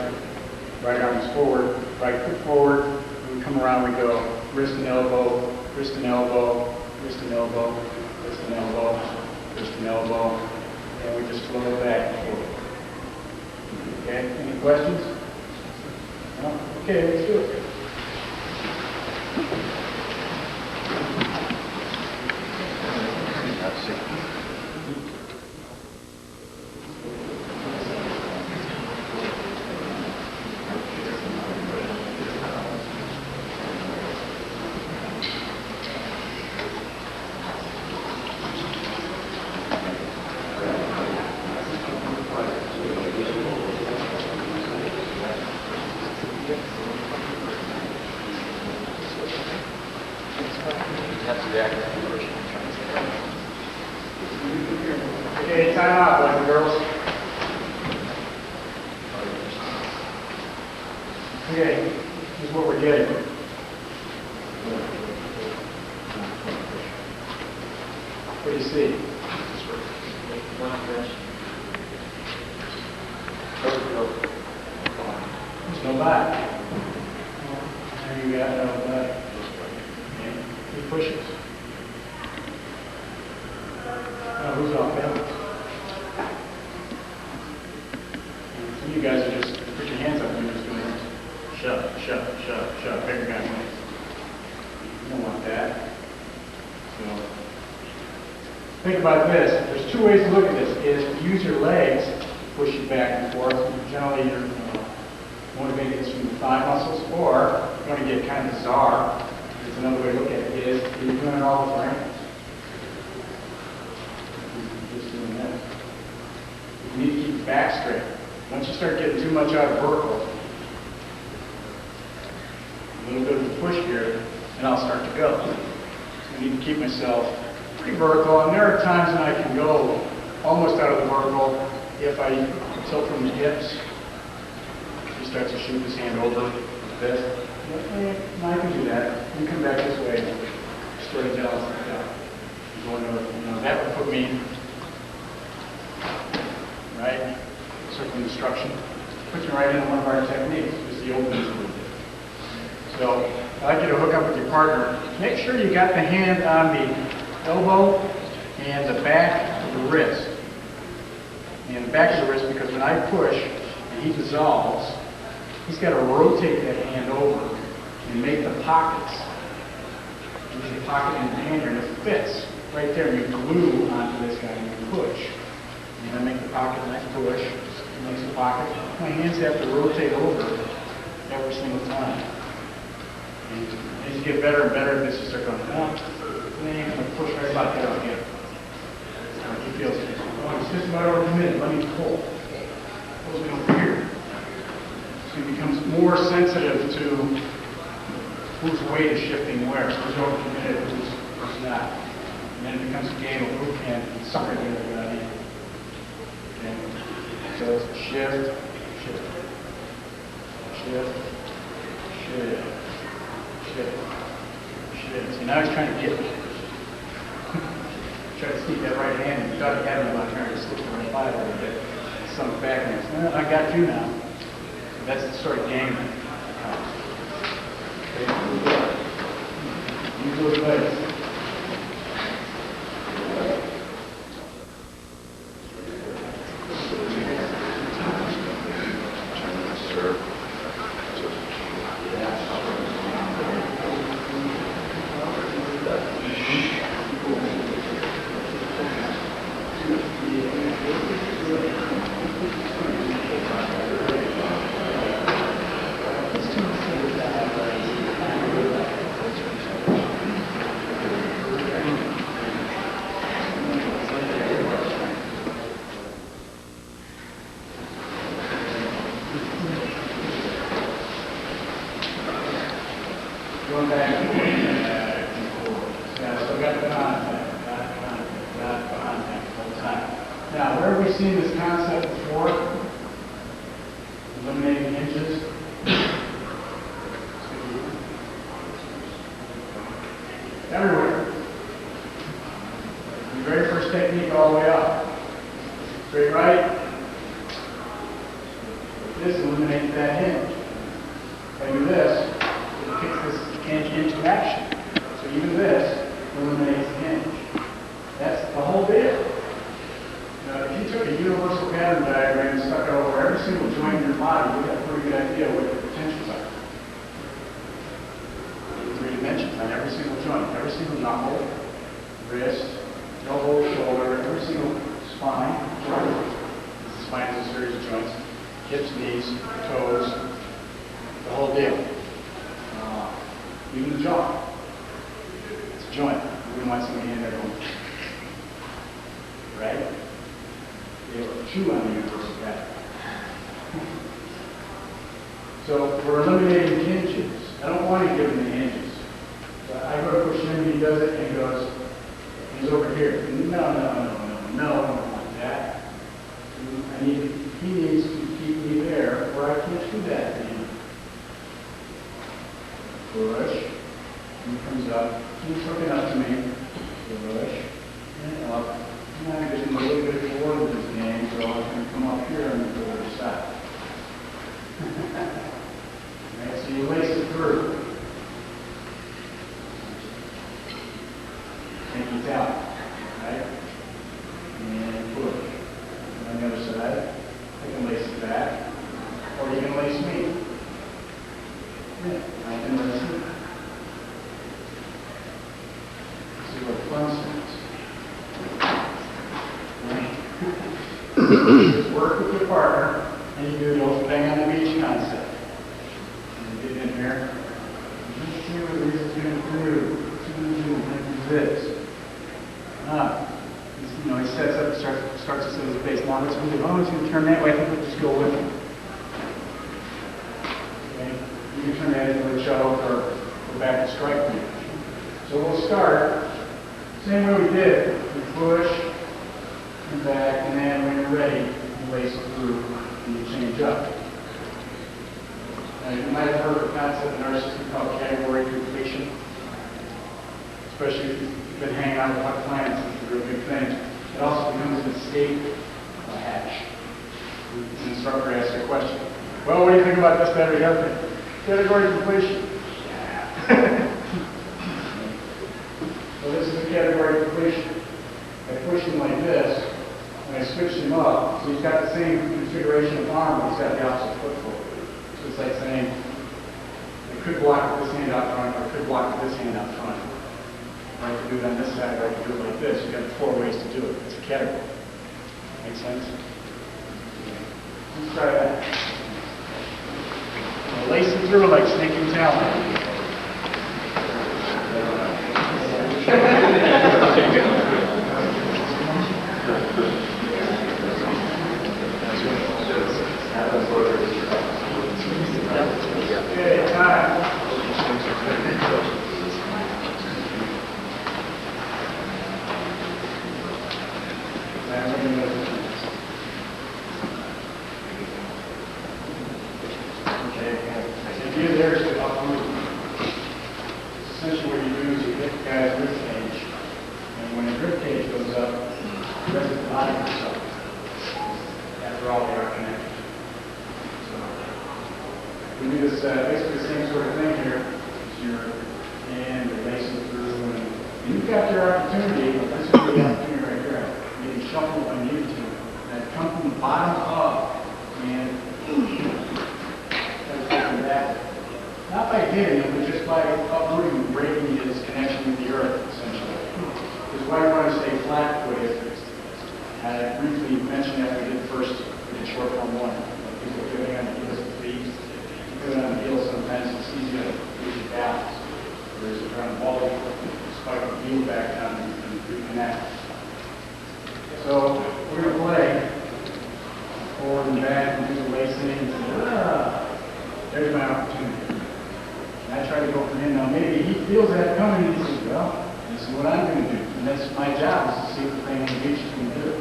arm is forward, right foot forward. When we come around, we go wrist and elbow, wrist and elbow, wrist and elbow, wrist and elbow, wrist and elbow, and we just flow back and forth. Okay, any questions? No? Okay, let's do it. Okay, time out, boys and girls. Okay, this is what we're getting. What do you see? There's no back. And you got no back. Okay. He pushes. Now who's off balance? You guys are just put your hands up and you're just doing this. Shove, shove, shove, shove. Bigger guy wins. You don't want that. So think about this. There's two ways to look at this. Is to use your legs to push you back and forth. Generally, you're motivated this from the thigh muscles, or you want to get kind of bizarre. There's another way to look at it. Is you're doing it all with your ankles. Just doing this. You need to keep your back straight. Once you start getting too much out of vertical, a little bit of a push here, and I'll start to go. So I need to keep myself pretty vertical, and there are times when I can go almost out of the vertical if I tilt from the hips. He starts to shoot his hand over like this. I can do that. You come back this way, straight down like that. Going over, that would put me right. Circle instruction, puts me right into one of our techniques, is the openings we did. So I'd like you to hook up with your partner. Make sure you got the hand on the elbow and the back of the wrist. And the back of the wrist, because when I push and he dissolves, he's got to rotate that hand over and make the pockets. There's a pocket in the hand here, and it fits right there. And you glue onto this guy and you push. And I make the pocket and I push. Makes a pocket. My hands have to rotate over every single time. And as you get better and better at this, you start going up, and I'm going to push right about there again. He feels it. Oh, it's just about over a minute. Let me pull. Pulls me over here. So he becomes more sensitive to whose weight is shifting where. Who's over committed, who's not. And then it becomes a game of who can sucker the other guy in. Okay. So it's shift, shift, shift, shift, shift, shift. So now he's trying to get me. Try to sneak that right hand and duck at him about trying to slip the right thigh a little bit. Sunk back and says, well, I got you now. So that's the sort of game that comes. Okay, use those legs. Going back and forth. Yeah, still got contact, got contact the whole time. Now, where have we seen this concept before? Eliminating hinges. Everywhere. The very first technique all the way up. Straight right. This eliminates that hinge. If I do this, it kicks this hinge into action. So even this eliminates the hinge. That's the whole deal. Now, if you took a universal pattern diagram and stuck it over every single joint in your body, you'd have a pretty good idea what the potentials are. 3 dimensions on every single joint, every single knuckle, wrist, elbow, shoulder, every single spine. The spine is a series of joints. Hips, knees, toes, the whole deal. Even the jaw. It's a joint. We wouldn't want somebody in there going, right? They will chew on the universal pattern. So we're eliminating hinges. I don't want to give him the hinges. So I go to push him, he does it, and he goes, he's over here. No, I don't want that. He needs to keep me there where I can't do that to him. Push. And he comes up. He's looking up to me. Push. And up. Now I'm getting a little bit forward with his game, so I can come up here on the other side. Right, so you lace it through. Take it down. Right? And push. And on the other side, I can lace it back. Or you can lace me. Yeah, I can lace you. See what fun sounds. Work with your partner, and you do the old bang on the beach concept. And you get in here. Let's see what this is going to do. Do this. You know, he sets up, starts to set his base. Now let's move. Oh, he's going to turn that way. I think we'll just go with him. Okay? You can turn that into a choke or go back and strike me. So we'll start same way we did. We push and back, and then when you're ready, you lace it through and you change up. Now, you might have heard of a concept in our system called category completion, especially if you've been hanging out with hot clients. It's a real big thing. It also becomes an escape hatch. The instructor asks a question. Well, what do you think about this, that, or the other thing? Category completion. So this is the category completion. I push him like this, and I switch him up. So he's got the same configuration of arm, but he's got the opposite foot forward. So it's like saying, I could block with this hand out front, or I could block with this hand out front. I can do it on this side, or I can do it like this. You've got 4 ways to do it. It's a category. Make sense? Let's try that. Now, lace it through like snake and talon. Okay, time. Essentially what you do is you hit the guy's rib cage, and when his rib cage goes up, the rest of the body goes up. After all, they are connected. So we do this basically the same sort of thing here. It's your hand, you're lacing through, and you've got your opportunity, but this is the opportunity right here. You can shuffle if I need to. And come from the bottom up, and that. Not by hitting him, but just by uprooting and breaking his connection with the earth, essentially. Because why you want to stay flat-footed, I briefly mentioned that we did first in short form 1. People doing it on the heels of feet. If you do it on the heels, sometimes it's easy to lose your balance. Whereas if you're on the ball, you spike the heel back down and reconnect. So we're going to play forward and back and do the lacing. There's my opportunity. And I try to go for him. Now, maybe he feels that coming, and he says, well, this is what I'm going to do. And that's my job, is to see if the thing on the beach can do it.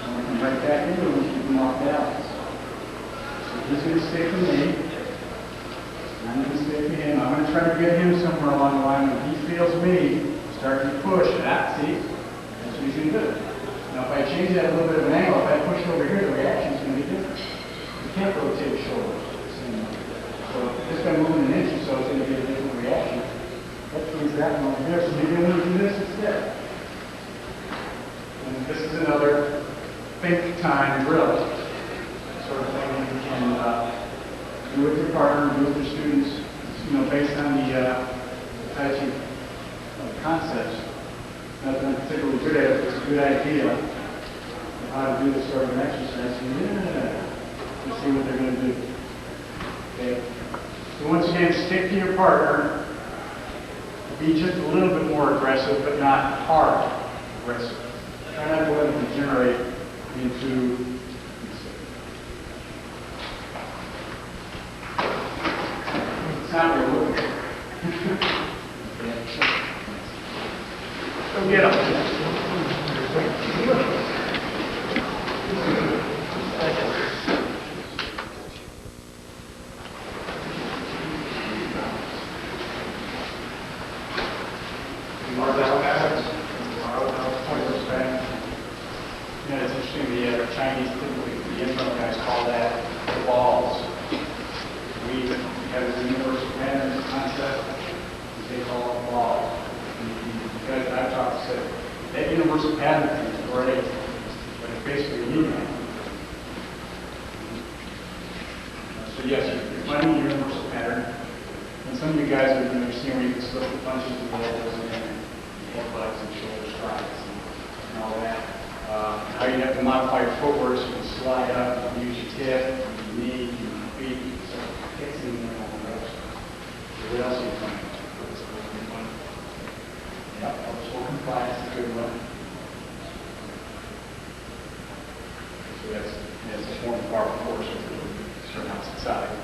I'm going to come right back into him and keep him off balance. So he's going to stay for me. I'm going to stay for him. I'm going to try to get him somewhere along the line. When he feels me starting to push, see, that's what he's going to do. Now, if I change that a little bit of an angle, if I push over here, the reaction is going to be different. You can't rotate the shoulders. So just by moving an inch or so, it's going to be a different reaction. That brings that one over here. So maybe I'm going to do this instead. And this is another think time drill sort of thing that you can do with your partner, do with your students, based on the Tai Chi concepts. Not that I'm particularly good at it, but it's a good idea of how to do this sort of an exercise. Let's see what they're going to do. Okay. So once again, stick to your partner. Be just a little bit more aggressive, but not hard aggressive. Try not to let it degenerate into it's not what we're looking for. So get up. It's interesting, the Chinese typically, the internal guys call that balls. We have a universal pattern concept, they call it balls. The guys that I've talked to said, that universal pattern thing is great, but it's basically a union. So yes, you're finding a universal pattern. And some of you guys have seen where you can slip the punches and the elbows and headbutts and shoulder strikes and all that. How you have to modify your footwork so you can slide up, you can use your hip, your knee, your feet, so fixing them all those. What else are you finding? Yep, full compliance is a good one. So that's a form of power force with certain outside.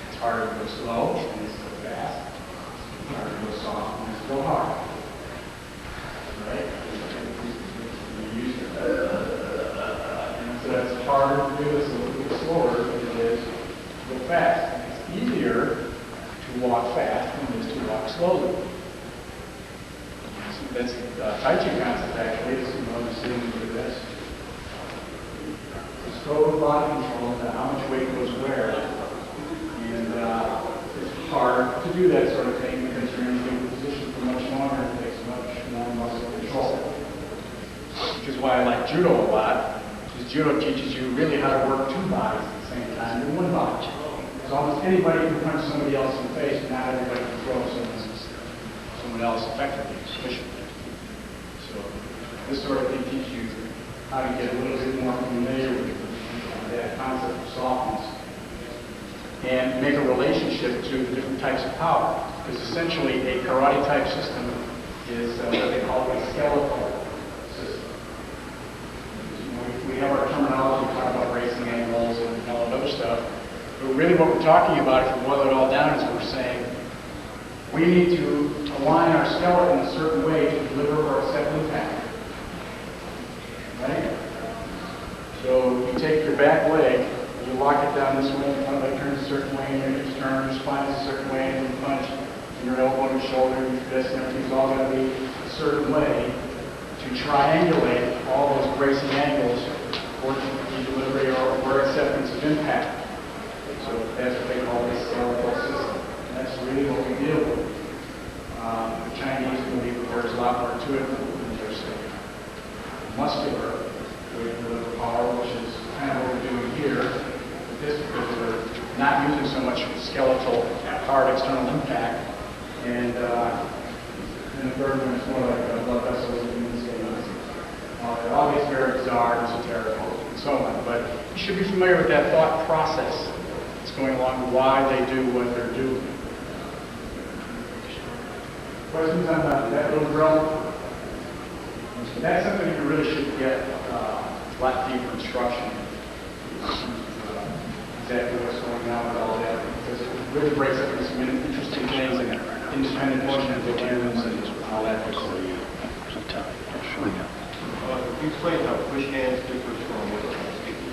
It's harder to go slow and it's go fast. It's harder to go soft and it's go hard. Right? So that's harder to do this a little bit slower than it is to go fast. It's easier to walk fast than it is to walk slowly. So that's Tai Chi concept actually. It's understanding of this. The scope of body control, how much weight goes where. And it's hard to do that sort of thing because you're in a given position for much longer. It takes much more muscle control. Which is why I like judo a lot, because judo teaches you really how to work two bodies at the same time in one body. Because almost anybody can punch somebody else in the face, but not everybody can throw someone else effectively, efficiently. So this sort of thing teaches you how to get a little bit more familiar with that concept of softness and make a relationship to the different types of power. Because essentially a karate type system is what they call a skeletal system. We have our terminology, we talk about racing angles and all that other stuff, but really what we're talking about, if you boil it all down, is we're saying we need to align our skeleton in a certain way to deliver or accept impact. Right? So you take your back leg, you lock it down this way, the front leg turns a certain way, and your hips turn, your spine is a certain way, and you punch, and your elbow and your shoulder, and your fist, and everything's all going to be a certain way to triangulate all those bracing angles for the delivery or acceptance of impact. So that's what they call this skeletal system. And that's really what we deal with. The Chinese believe that there's a lot more to it than just muscular way to deliver power, which is kind of what we're doing here. With this, because we're not using so much skeletal hard external impact. And the third one is more like blood vessels and it all gets very bizarre and esoteric and so on. But you should be familiar with that thought process that's going along with why they do what they're doing. Questions on that little drill? That's something you really should get a lot deeper instruction in. exactly what's going on with all that, because it really breaks up into some interesting things and independent motion of humans and all that. I'll tell you. I'll show you. Can you explain how push hands differs from sticky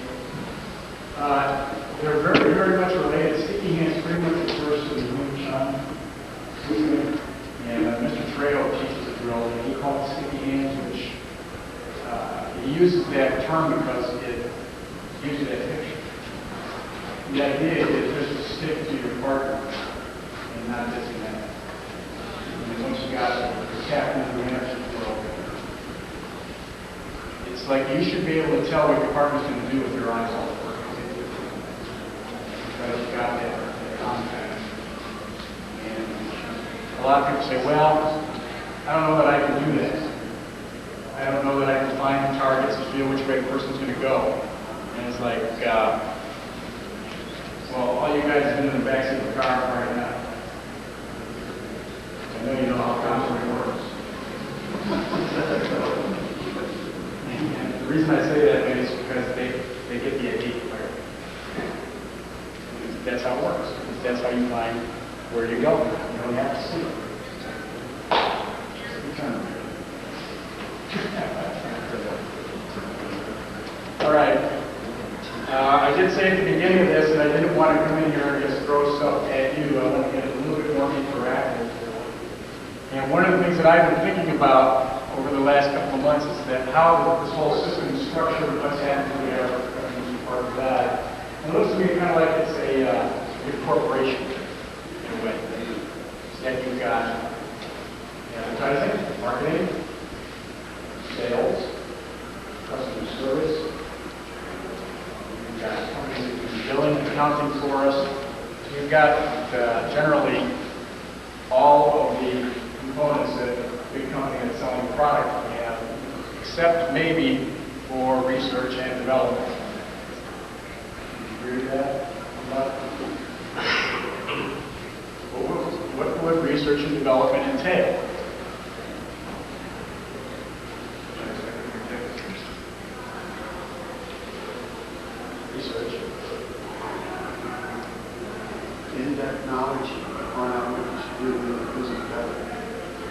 They're very, very much related. Sticky hands pretty much refers to the moonshine movement, and Mr. Trejo teaches a drill, and he calls it sticky hands, which he uses that term because it gives you that picture. The idea is just to stick to your partner and not disconnect. And once you got it, you're tapped into the energy flow. It's like you should be able to tell what your partner's going to do with your eyes open. Because you got that contact. And a lot of people say, well, I don't know that I can do that. I don't know that I can find the targets and feel which way the person's going to go. And it's like, well, all you guys have been in the backseat of the car right now. I know you know how counseling works. And the reason I say that is because they get the idea clear. That's how it works. That's how you find where you go. You don't have to see it. All right. I did say at the beginning of this that I didn't want to come in here and just throw stuff at you. I want to get a little bit more interactive. And one of the things that I've been thinking about over the last couple of months is that how this whole system is structured, what's happening there, and part of that. It looks to me kind of like it's a corporation in a way. That you've got advertising, marketing, sales, customer service. You've got companies that do billing and accounting for us. You've got generally all of the components that a big company that's selling a product can have, except maybe for research and development. Agree with that? What would research and development entail? Research. in-depth knowledge on how to do the business better?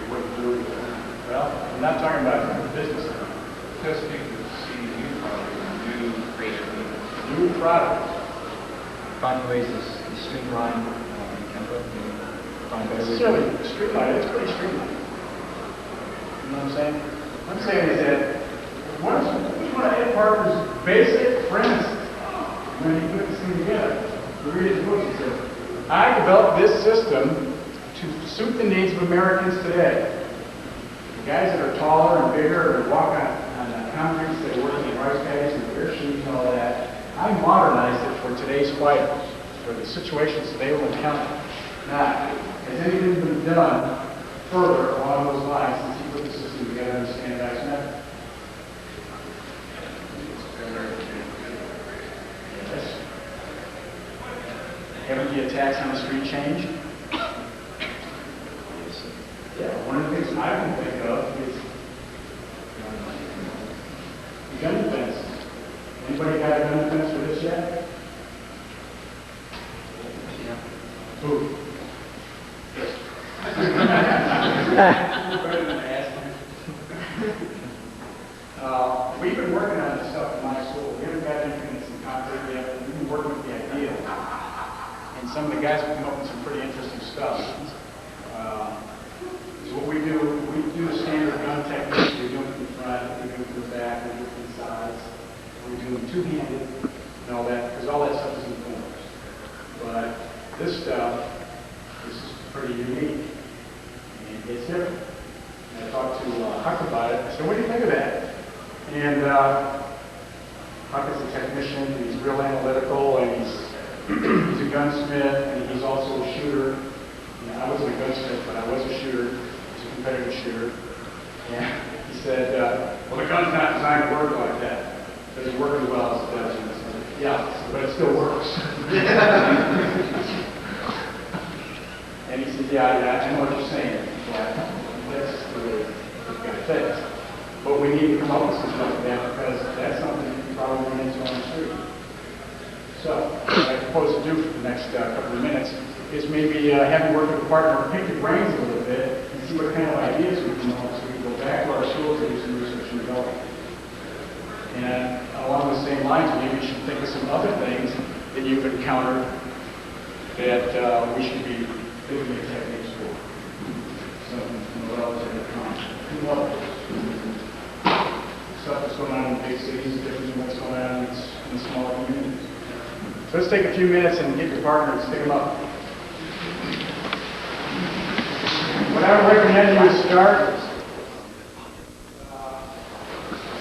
What you're doing better? Well, I'm not talking about the business. Testing the new product, new creative. New product. Find ways to streamline Kenpo. Find ways to Necessarily streamlined, it's pretty streamlined. You know what I'm saying? What I'm saying is that one of Ed Parker's basic premises when he put this thing together, we read his books, he said, I developed this system to suit the needs of Americans today. The guys that are taller and bigger and walk on concrete, that work in rice paddies and bear shoes and all that, I modernized it for today's fighters, for the situations they will encounter. Now, has anything been done further along those lines since he put the system together in a standardized method? Yes. Haven't the attacks on the street changed? Yeah, one of the things I can think of is gun defense. Anybody got a gun defense for this yet? Yeah. Who? We've been working on this stuff in my school. We haven't got anything that's in concrete yet, but we've been working with the idea. And some of the guys have come up with some pretty interesting stuff. So what we do the standard gun techniques. We do it from the front, we do it from the back, we do it from the sides. We do them two-handed and all that, because all that stuff is in forms. But this stuff is pretty unique. And it's different. And I talked to Huck about it. I said, what do you think of that? And Huck is a technician, and he's real analytical, and he's a gunsmith, and he's also a shooter. I wasn't a gunsmith, but I was a shooter. He's a competitive shooter. And he said, well, the gun's not designed to work like that. It doesn't work as well as it does. And I said, yeah, but it still works. And he said, yeah, I know what you're saying. But that's the way it's got fixed. But we need to come up with something like that because that's something you probably run into on the street. So, propose to do for the next couple of minutes is maybe have you work with a partner, pick your brains a little bit, and see what kind of ideas we can come up, so we can go back to our schools and do some research and development. And along the same lines, maybe you should think of some other things that you've encountered that we should be doing the techniques for. Some relatively common. Who knows? Stuff that's going on in big cities is different than what's going on in smaller communities. So let's take a few minutes and get your partner and stick them up. What I would recommend you start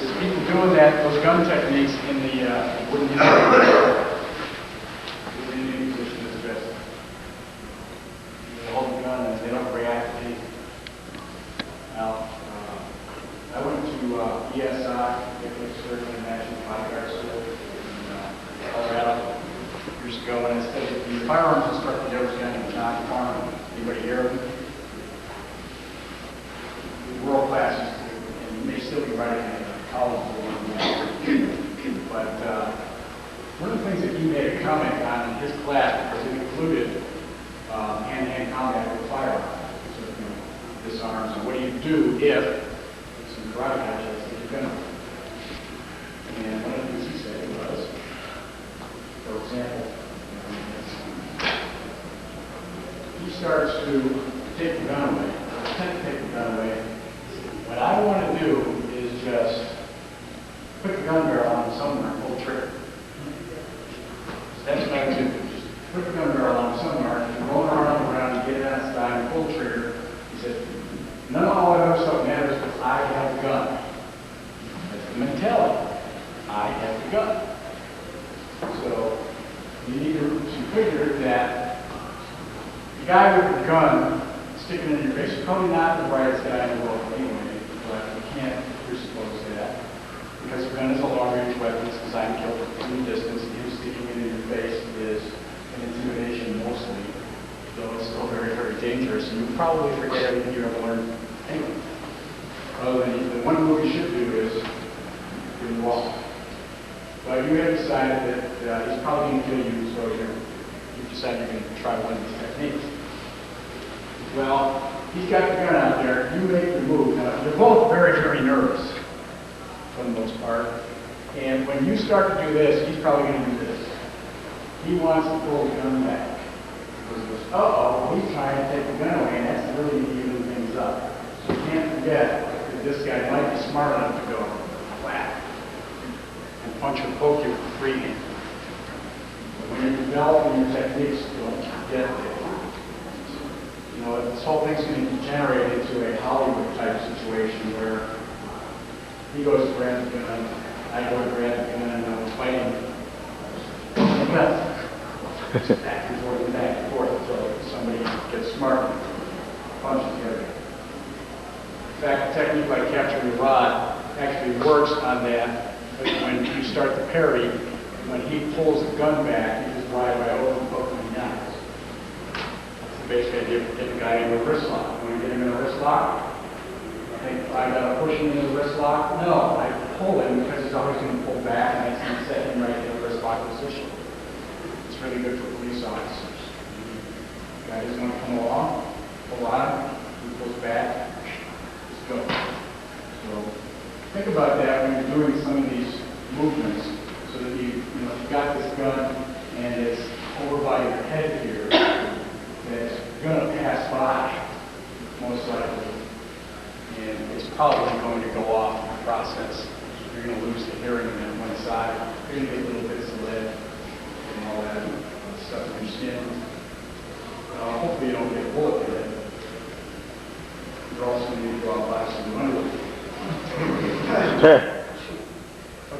is people doing those gun techniques in the wooden Indian position is best. They hold the gun and they don't react to anything. Now, I went to ESI, International Bodyguard School in Colorado years ago, and I studied the firearms instructor. There was a guy named John Farman. Anybody hear of him? World class, and he may still be writing a column for one. But one of the things that he made a comment on in his class, because it included hand-to-hand combat with firearms, so, disarms, and what do you do if some karate guy tries to get your gun? And one of the things he said was, for example, he starts to take the gun away, or attempt to take the gun away. What I want to do is just put the gun barrel on somewhere and pull the trigger. So that's what I would do. Just put the gun barrel on somewhere and roll it around and get it outside and pull the trigger. He said, none of all that other stuff matters because I have the gun. That's the mentality. I have the gun. So you need to figure that the guy with the gun sticking in your face is probably not the brightest guy in the world anyway. But you can't presuppose that because the gun is a long-range weapon. It's designed to kill from a distance. And you sticking it in your face is an intimidation mostly, though it's still very, very dangerous. And you probably forget everything you ever learned anyway. Other than the one move you should do is give him the wall. But you have decided that he's probably going to kill you, so you've decided you're going to try one of these techniques. Well, he's got the gun out there, you make the move. Now, you're both very, very nervous, for the most part. And when you start to do this, he's probably going to do this. He wants to pull the gun back. Because he goes, uh-oh, he's trying to take the gun away, and that's really even things up. So you can't forget that this guy might be smart enough to go whack and punch or poke you for free hand. But when you're developing your techniques, don't forget that. You know, this whole thing's going to degenerate into a Hollywood-type situation where he goes to grab the gun, I go to grab the gun, and I'm fighting. Back and forth until somebody gets smart and punches the other guy. In fact, the technique like capturing the rod actually works on that. But when you start to parry, when he pulls the gun back, you just ride right over and poke him down. Basically, I get the guy into a wrist lock. When I get him in a wrist lock, I think I got to push him into the wrist lock. No, I pull him because he's always going to pull back, and that's going to set him right in the wrist lock position. It's really good for police officers. The guy doesn't want to come along, pull on him, he pulls back, just go. So think about that when you're doing some of these movements, so that you've got this gun and it's over by your head here. That's going to pass by, most likely, and it's probably going to go off in the process. You're going to lose the hearing on one side. You're going to get little bits of lead and all that stuff in your skin. Hopefully you don't get a bullet in it. You're also going to need to go out by some underwear.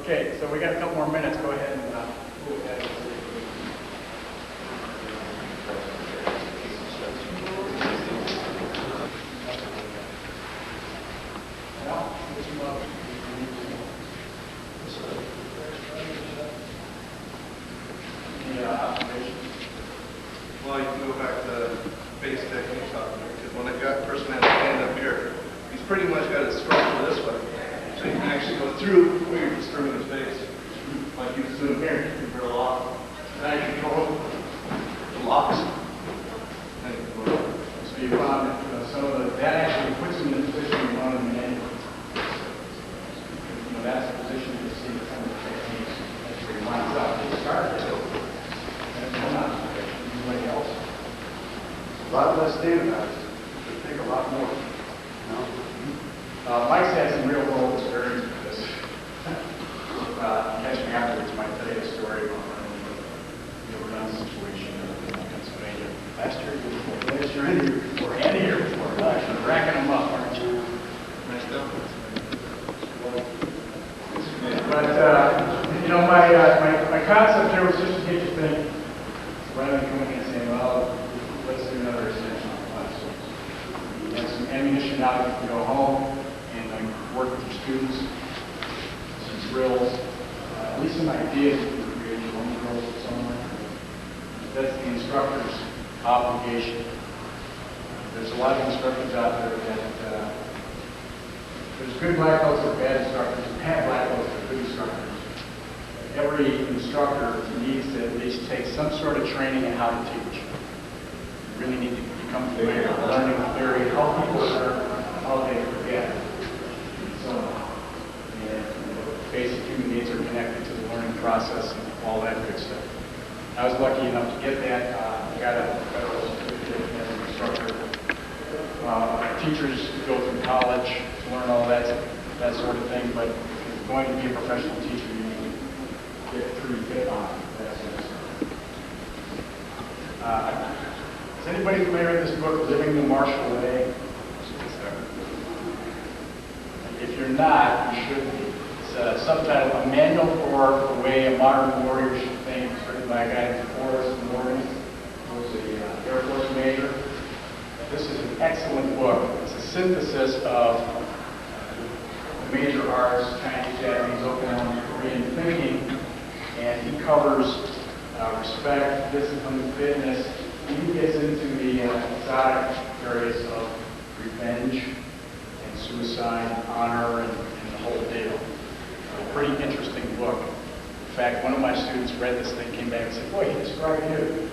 Okay, so we got a couple more minutes. Go ahead and move that. Well, you can go back to base techniques because when a person has a hand up here, he's pretty much got his structure this way. So you can actually go through where you're disturbing his face. Like he was doing here, you can drill off. Now you can go Mike's had some real world experience with this. Catch me afterwards, might tell you a story about the overrun situation in Pennsylvania. Last year, and the year before. Gosh, you're racking them up, aren't you? But, my concept here was just to get you thinking, rather than coming in and saying, well, let's do another extension class. So you have some ammunition now that you can go home and work with your students, some drills, at least some ideas you can create your own drills somewhere. That's the instructor's obligation. There's a lot of instructors out there that there's good black belts or bad instructors, and bad black belts are good instructors. Every instructor needs to at least take some sort of training in how to teach. You really need to become familiar with learning theory, how people learn, how they forget. So, basic human needs are connected to the learning process and all that good stuff. I was lucky enough to get that. I got a federal certificate as an instructor. Teachers go through college to learn all that sort of thing, but if you're going to be a professional teacher, you need to get pretty fit on that sort of stuff. Is anybody familiar with this book, Living the Martial Way? If you're not, you should be. It's subtitled A Manual for the Way a Modern Warrior Should Think. It's written by a guy named Forrest Morgan, who was an Air Force major. This is an excellent book. It's a synthesis of the major arts, Chinese, Japanese, Okinawan, Korean thinking, and he covers respect, discipline, fitness. He gets into the exotic areas of revenge and suicide, and honor, and the whole deal. A pretty interesting book. In fact, one of my students read this thing, came back and said, "Boy, he described you."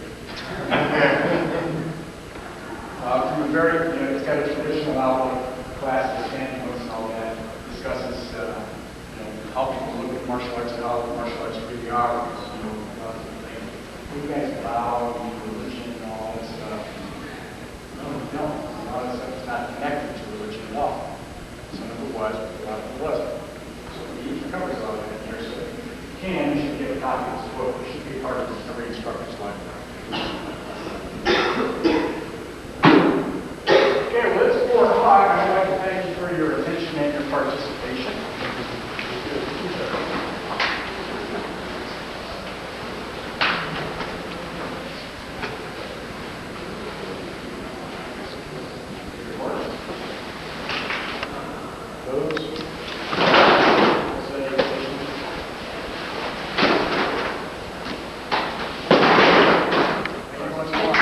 From a very, it's got a traditional outlook, classical standing books and all that. Discusses, how people look at martial arts and how martial arts really are. Because, you guys bow and religion and all that stuff. No, we don't. A lot of stuff is not connected to religion at all. Some of it was, but a lot of it wasn't. So he covers all that in here. So if you can, you should get a copy of this book. It should be part of every instructor's library.